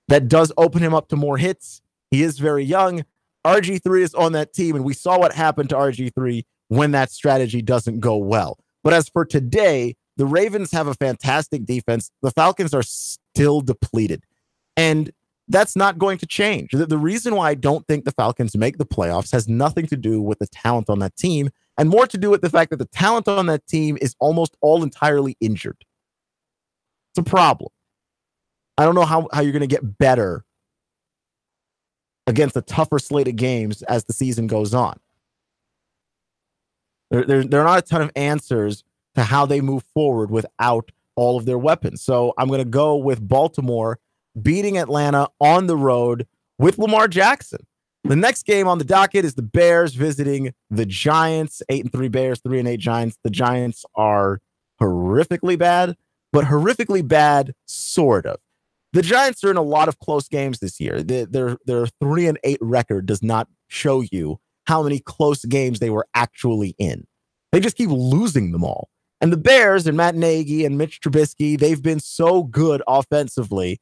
That does open him up to more hits. He is very young. RG3 is on that team, and we saw what happened to RG3 when that strategy doesn't go well. But as for today, the Ravens have a fantastic defense. The Falcons are still depleted, and that's not going to change. The reason why I don't think the Falcons make the playoffs has nothing to do with the talent on that team and more to do with the fact that the talent on that team is almost all entirely injured. It's a problem. I don't know how you're going to get better against a tougher slate of games as the season goes on. There are not a ton of answers to how they move forward without all of their weapons. So I'm going to go with Baltimore beating Atlanta on the road with Lamar Jackson. The next game on the docket is the Bears visiting the Giants. 8-3 Bears, 3-8 Giants. The Giants are horrifically bad, but horrifically bad, sort of. The Giants are in a lot of close games this year. Their 3-8 record does not show you how many close games they were actually in. They just keep losing them all. And the Bears and Matt Nagy and Mitch Trubisky, they've been so good offensively.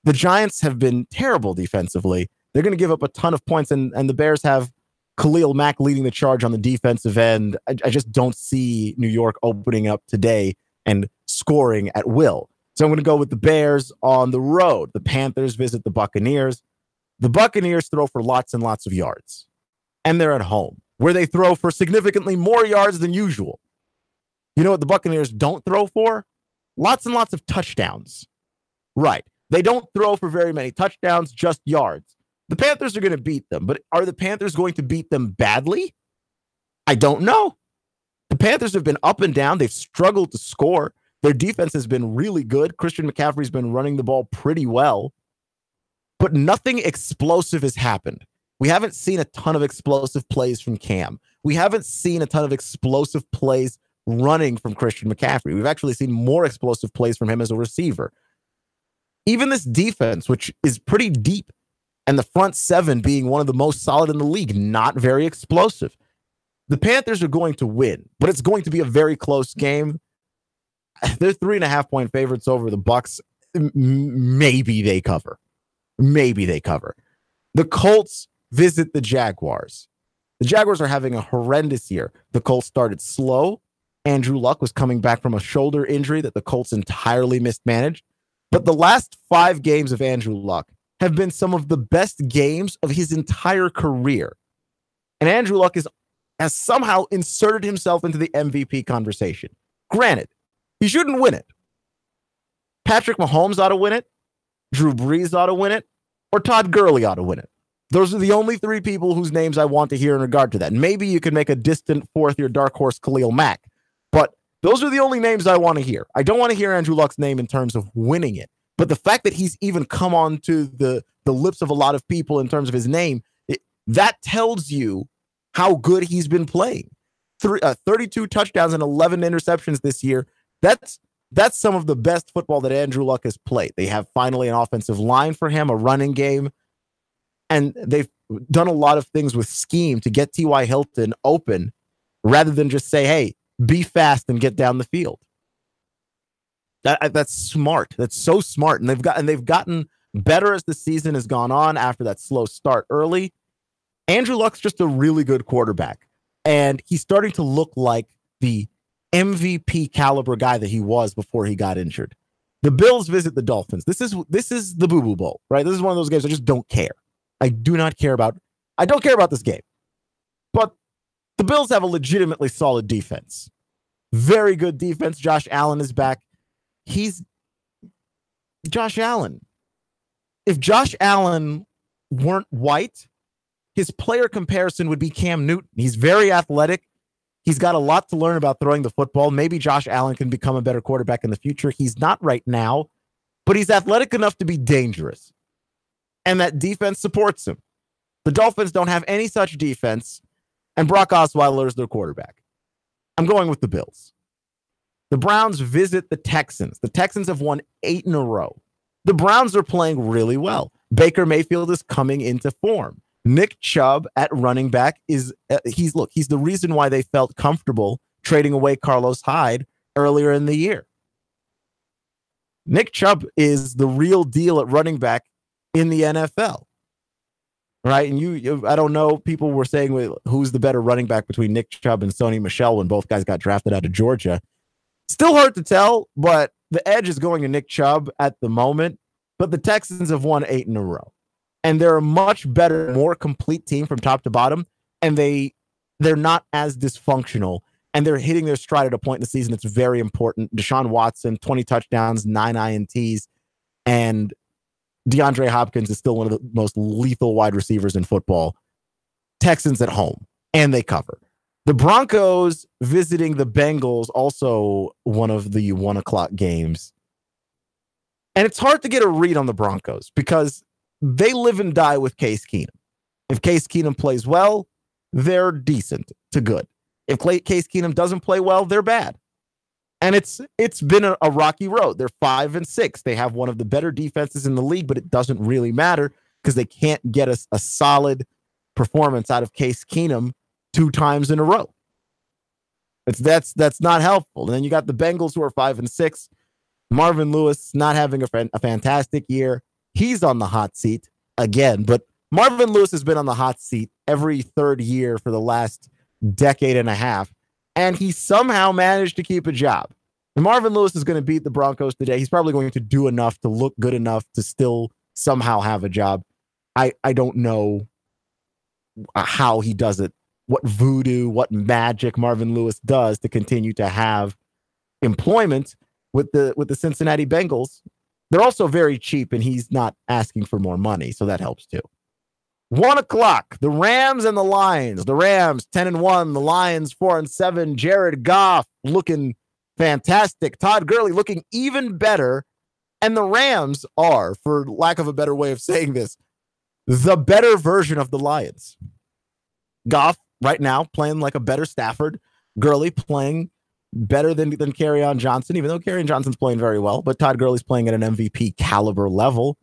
The Giants have been terrible defensively. They're going to give up a ton of points, and the Bears have Khalil Mack leading the charge on the defensive end. I just don't see New York opening up today and scoring at will. So I'm going to go with the Bears on the road. The Panthers visit the Buccaneers. The Buccaneers throw for lots and lots of yards, and they're at home, where they throw for significantly more yards than usual. You know what the Buccaneers don't throw for? Lots and lots of touchdowns. Right. They don't throw for very many touchdowns, just yards. The Panthers are going to beat them, but are the Panthers going to beat them badly? I don't know. The Panthers have been up and down. They've struggled to score. Their defense has been really good. Christian McCaffrey's been running the ball pretty well, but nothing explosive has happened. We haven't seen a ton of explosive plays from Cam. We haven't seen a ton of explosive plays running from Christian McCaffrey. We've actually seen more explosive plays from him as a receiver. Even this defense, which is pretty deep, and the front seven being one of the most solid in the league, not very explosive. The Panthers are going to win, but it's going to be a very close game. They're 3.5-point favorites over the Bucs. Maybe they cover. The Colts visit the Jaguars. The Jaguars are having a horrendous year. The Colts started slow. Andrew Luck was coming back from a shoulder injury that the Colts entirely mismanaged. But the last 5 games of Andrew Luck have been some of the best games of his entire career. And Andrew Luck has somehow inserted himself into the MVP conversation. Granted, he shouldn't win it. Patrick Mahomes ought to win it. Drew Brees ought to win it. Or Todd Gurley ought to win it. Those are the only 3 people whose names I want to hear in regard to that. Maybe you could make a distant 4th-year dark horse Khalil Mack. But those are the only names I want to hear. I don't want to hear Andrew Luck's name in terms of winning it. But the fact that he's even come on to the lips of a lot of people in terms of his name, that tells you how good he's been playing. 32 touchdowns and 11 interceptions this year. That's some of the best football that Andrew Luck has played. They have finally an offensive line for him, a running game. And they've done a lot of things with scheme to get T.Y. Hilton open rather than just say, hey, be fast and get down the field. That's smart. That's so smart. And they've gotten better as the season has gone on after that slow start early. Andrew Luck's just a really good quarterback. And he's starting to look like the MVP caliber guy that he was before he got injured. The Bills visit the Dolphins. This is the Boo Boo Bowl, right? This is one of those games I just don't care. I don't care about this game. But the Bills have a legitimately solid defense. Very good defense. Josh Allen is back. He's Josh Allen. If Josh Allen weren't white, his player comparison would be Cam Newton. He's very athletic. He's got a lot to learn about throwing the football. Maybe Josh Allen can become a better quarterback in the future. He's not right now, but he's athletic enough to be dangerous. And that defense supports him. The Dolphins don't have any such defense, and Brock Osweiler is their quarterback. I'm going with the Bills. The Browns visit the Texans. The Texans have won 8 in a row. The Browns are playing really well. Baker Mayfield is coming into form. Nick Chubb at running back he's the reason why they felt comfortable trading away Carlos Hyde earlier in the year. Nick Chubb is the real deal at running back in the NFL. Right? And I don't know, people were saying who's the better running back between Nick Chubb and Sony Michel when both guys got drafted out of Georgia. Still hard to tell, but the edge is going to Nick Chubb at the moment. But the Texans have won 8 in a row. And they're a much better, more complete team from top to bottom. And they're not as dysfunctional. And they're hitting their stride at a point in the season that's very important. Deshaun Watson, 20 touchdowns, 9 INTs. And DeAndre Hopkins is still one of the most lethal wide receivers in football. Texans at home. And they cover. The Broncos visiting the Bengals, also one of the 1 o'clock games. And it's hard to get a read on the Broncos because they live and die with Case Keenum. If Case Keenum plays well, they're decent to good. If Case Keenum doesn't play well, they're bad. And it's been a rocky road. They're 5-6. They have one of the better defenses in the league, but it doesn't really matter because they can't get a solid performance out of Case Keenum 2 times in a row. That's not helpful. And then you got the Bengals who are 5-6. Marvin Lewis not having a fantastic year. He's on the hot seat again, but Marvin Lewis has been on the hot seat every third year for the last decade and a half, and he somehow managed to keep a job. And Marvin Lewis is going to beat the Broncos today. He's probably going to do enough to look good enough to still somehow have a job. I don't know how he does it, what voodoo, what magic Marvin Lewis does to continue to have employment with the Cincinnati Bengals. They're also very cheap, and he's not asking for more money, so that helps too. 1 o'clock, the Rams and the Lions. The Rams 10-1, the Lions 4-7. Jared Goff looking fantastic. Todd Gurley looking even better. And the Rams are, for lack of a better way of saying this, the better version of the Lions. Goff right now playing like a better Stafford. Gurley playing better than Keon Johnson, even though Keon Johnson's playing very well, but Todd Gurley's playing at an MVP caliber level.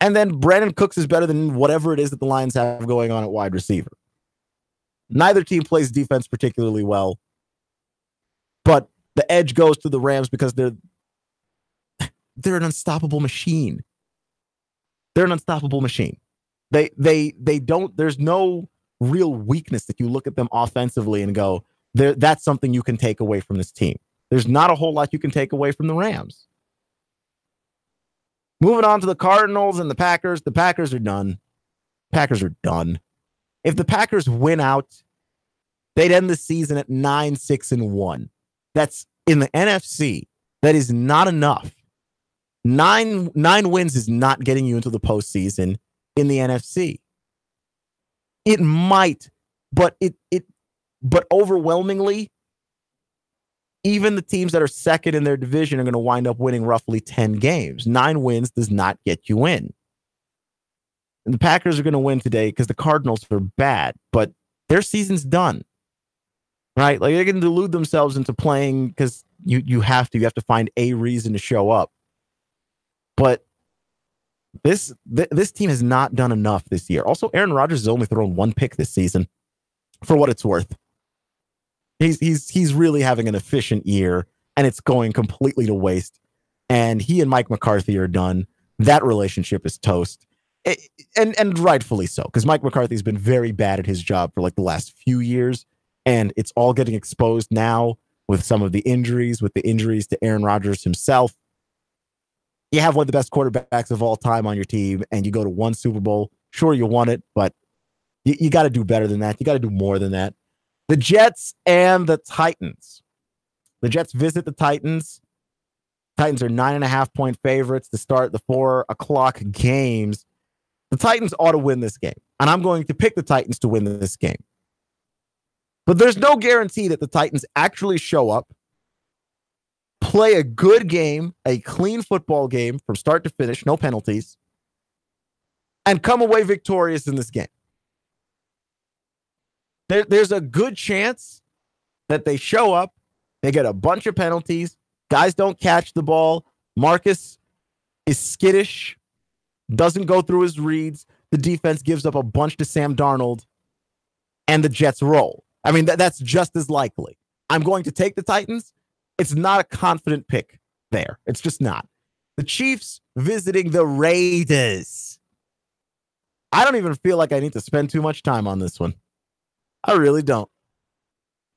And then Brandon Cooks is better than whatever it is that the Lions have going on at wide receiver. Neither team plays defense particularly well, but the edge goes to the Rams because they're an unstoppable machine. They're an unstoppable machine. They don't, there's no real weakness that you look at them offensively and go, that's something you can take away from this team. There's not a whole lot you can take away from the Rams. Moving on to the Cardinals and the Packers. The Packers are done. Packers are done. If the Packers win out, they'd end the season at 9-6-1. That's in the NFC. That is not enough. Nine wins is not getting you into the postseason in the NFC. It might, but but overwhelmingly, even the teams that are second in their division are going to wind up winning roughly 10 games. 9 wins does not get you in. And the Packers are going to win today because the Cardinals are bad, but their season's done. Right? Like, they're going to delude themselves into playing because you have to find a reason to show up. But this team has not done enough this year. Also, Aaron Rodgers has only thrown 1 pick this season, for what it's worth. He's really having an efficient year, and it's going completely to waste. And he and Mike McCarthy are done. That relationship is toast. And rightfully so, because Mike McCarthy's been very bad at his job for like the last few years, and it's all getting exposed now with some of the injuries, with the injuries to Aaron Rodgers himself. you have one of the best quarterbacks of all time on your team and you go to one Super Bowl. Sure, you won it, but you got to do better than that. You got to do more than that. The Jets and the Titans. The Jets visit the Titans. Titans are 9.5-point favorites to start the 4 o'clock games. The Titans ought to win this game, and I'm going to pick the Titans to win this game. But there's no guarantee that the Titans actually show up, play a good game, a clean football game from start to finish, no penalties, and come away victorious in this game. There's a good chance that they show up, they get a bunch of penalties, guys don't catch the ball, Marcus is skittish, doesn't go through his reads, the defense gives up a bunch to Sam Darnold, and the Jets roll. I mean, that's just as likely. I'm going to take the Titans. It's not a confident pick there. It's just not. The Chiefs visiting the Raiders. I don't even feel like I need to spend too much time on this one. I really don't.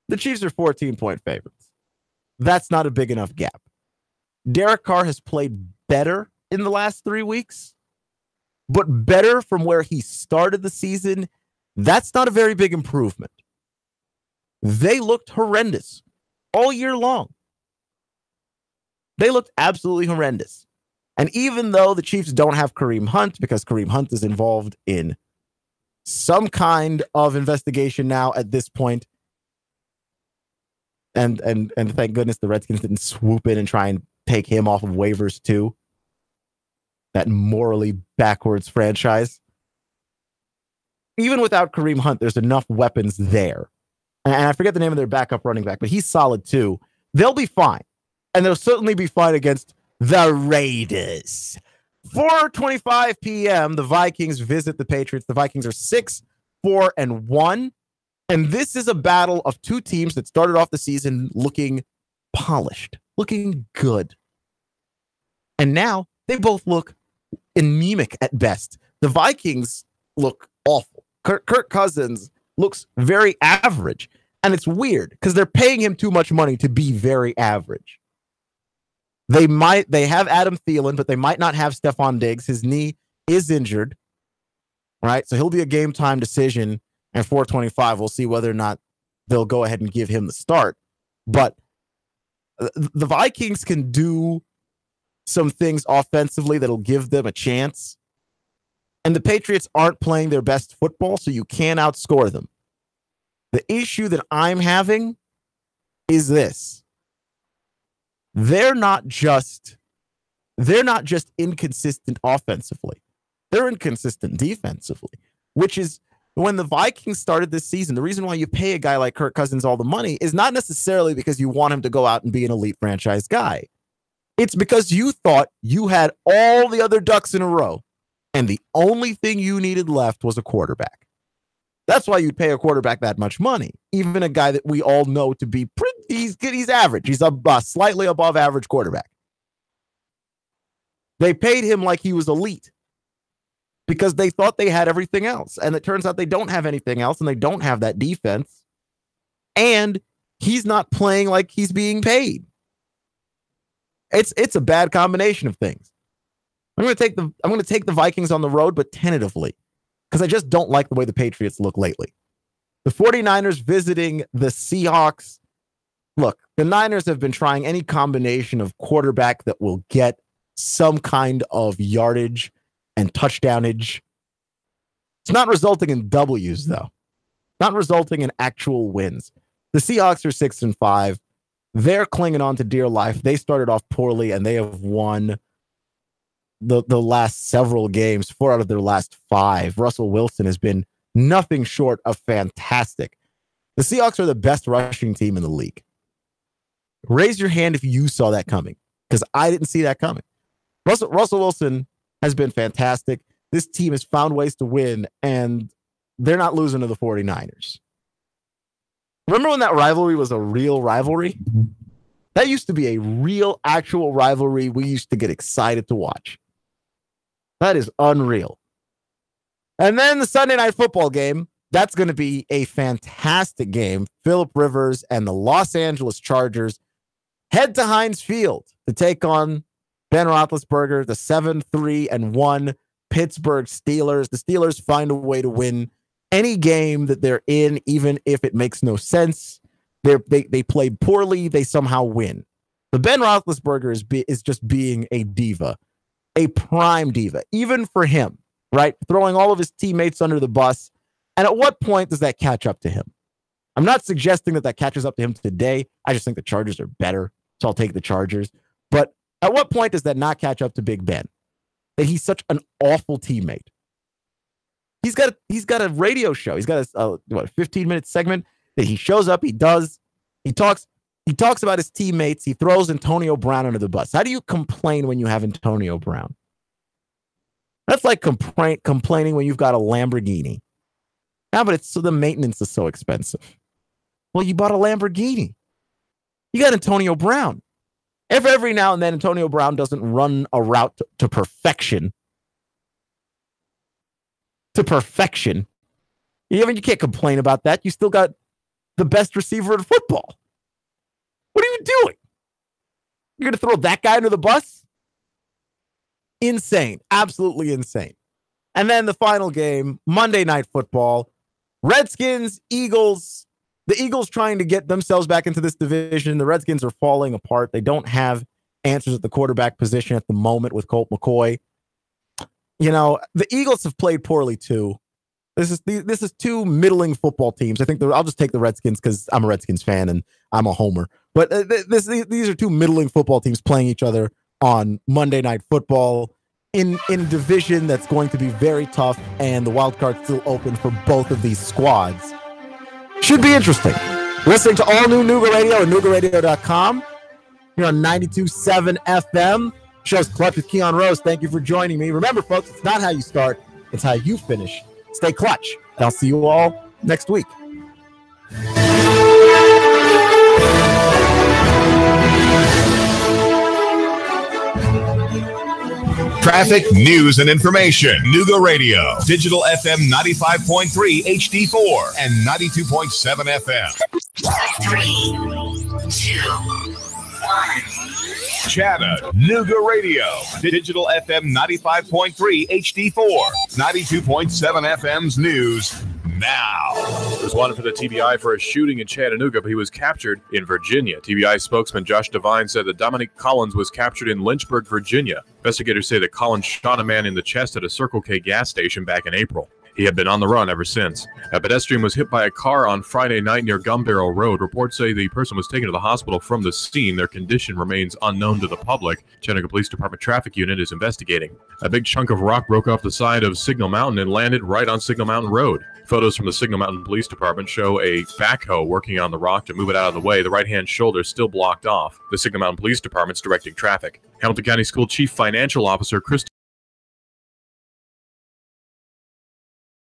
The Chiefs are 14-point favorites. That's not a big enough gap. Derek Carr has played better in the last 3 weeks, but better from where he started the season. That's not a very big improvement. They looked horrendous all year long. They looked absolutely horrendous. And even though the Chiefs don't have Kareem Hunt, because Kareem Hunt is involved in some kind of investigation now at this point, and thank goodness the Redskins didn't swoop in and try and take him off of waivers too. That morally backwards franchise. Even without Kareem Hunt, there's enough weapons there. And I forget the name of their backup running back, but he's solid too. They'll be fine. And they'll certainly be fine against the Raiders. 4:25 p.m., the Vikings visit the Patriots. The Vikings are 6-4-1. And this is a battle of two teams that started off the season looking polished, looking good. And now they both look anemic at best. The Vikings look awful. Kirk Cousins looks very average. And it's weird because they're paying him too much money to be very average. They have Adam Thielen, but they might not have Stephon Diggs. His knee is injured, right? So he'll be a game time decision. And 4:25, we'll see whether or not they'll go ahead and give him the start. But the Vikings can do some things offensively that'll give them a chance. And the Patriots aren't playing their best football, so you can't outscore them. The issue that I'm having is this. They're not just inconsistent offensively. They're inconsistent defensively, which is when the Vikings started this season, the reason why you pay a guy like Kirk Cousins all the money is not necessarily because you want him to go out and be an elite franchise guy. It's because you thought you had all the other ducks in a row, and the only thing you needed left was a quarterback. That's why you'd pay a quarterback that much money, even a guy that we all know to be he's average. He's a slightly above average quarterback. They paid him like he was elite because they thought they had everything else. And it turns out they don't have anything else, and they don't have that defense. And he's not playing like he's being paid. It's a bad combination of things. I'm going to take the Vikings on the road, but tentatively, because I just don't like the way the Patriots look lately. The 49ers visiting the Seahawks. Look, the Niners have been trying any combination of quarterback that will get some kind of yardage and touchdownage. It's not resulting in W's, though. Not resulting in actual wins. The Seahawks are 6-5. They're clinging on to dear life. They started off poorly, and they have won the last several games, 4 out of their last 5. Russell Wilson has been nothing short of fantastic. The Seahawks are the best rushing team in the league. Raise your hand if you saw that coming, because I didn't see that coming. Russell Wilson has been fantastic. This team has found ways to win, and they're not losing to the 49ers. Remember when that rivalry was a real rivalry? That used to be a real, actual rivalry we used to get excited to watch. That is unreal. And then the Sunday Night Football game, that's going to be a fantastic game. Phillip Rivers and the Los Angeles Chargers head to Heinz Field to take on Ben Roethlisberger, the 7-3-1 Pittsburgh Steelers. The Steelers find a way to win any game that they're in, even if it makes no sense. They play poorly, they somehow win. But Ben Roethlisberger is just being a diva, a prime diva, even for him, right? Throwing all of his teammates under the bus. And at what point does that catch up to him? I'm not suggesting that catches up to him today. I just think the Chargers are better, so I'll take the Chargers. But at what point does that not catch up to Big Ben? That he's such an awful teammate. He's got a radio show. He's got a 15-minute segment that he shows up, he talks about his teammates, he throws Antonio Brown under the bus. How do you complain when you have Antonio Brown? That's like complaining when you've got a Lamborghini. Yeah, but the maintenance is so expensive. Well, you bought a Lamborghini. You got Antonio Brown. If every now and then Antonio Brown doesn't run a route to perfection, you can't complain about that. You still got the best receiver in football. What are you doing? You're going to throw that guy under the bus? Insane. Absolutely insane. And then the final game, Monday Night Football. Redskins, Eagles. The Eagles trying to get themselves back into this division. The Redskins are falling apart. They don't have answers at the quarterback position at the moment with Colt McCoy. You know, the Eagles have played poorly too. This is two middling football teams. I think I'll just take the Redskins because I'm a Redskins fan and I'm a homer. But these are two middling football teams playing each other on Monday Night Football in a division that's going to be very tough, and the wild card's still open for both of these squads. Should be interesting. Listening to all new Nougat Radio at NougatRadio.com. Here on 92.7 FM. Show's Clutch with Keon Rose. Thank you for joining me. Remember, folks, it's not how you start, it's how you finish. Stay clutch. And I'll see you all next week. Traffic, news, and information. Nougat Radio. Digital FM 95.3 HD4 and 92.7 FM. 3, 2, 1. Chattanooga Radio. Digital FM 95.3 HD4. 92.7 FM's news now. There's one for the TBI for a shooting in Chattanooga, but he was captured in Virginia. TBI spokesman Josh Devine said that Dominique Collins was captured in Lynchburg, Virginia. Investigators say that Collins shot a man in the chest at a Circle K gas station back in April. He had been on the run ever since. A pedestrian was hit by a car on Friday night near Gun Barrel Road. Reports say the person was taken to the hospital from the scene. Their condition remains unknown to the public. Chattanooga Police Department Traffic Unit is investigating. A big chunk of rock broke off the side of Signal Mountain and landed right on Signal Mountain Road. Photos from the Signal Mountain Police Department show a backhoe working on the rock to move it out of the way. The right-hand shoulder is still blocked off. The Signal Mountain Police Department's directing traffic. Hamilton County School Chief Financial Officer Chris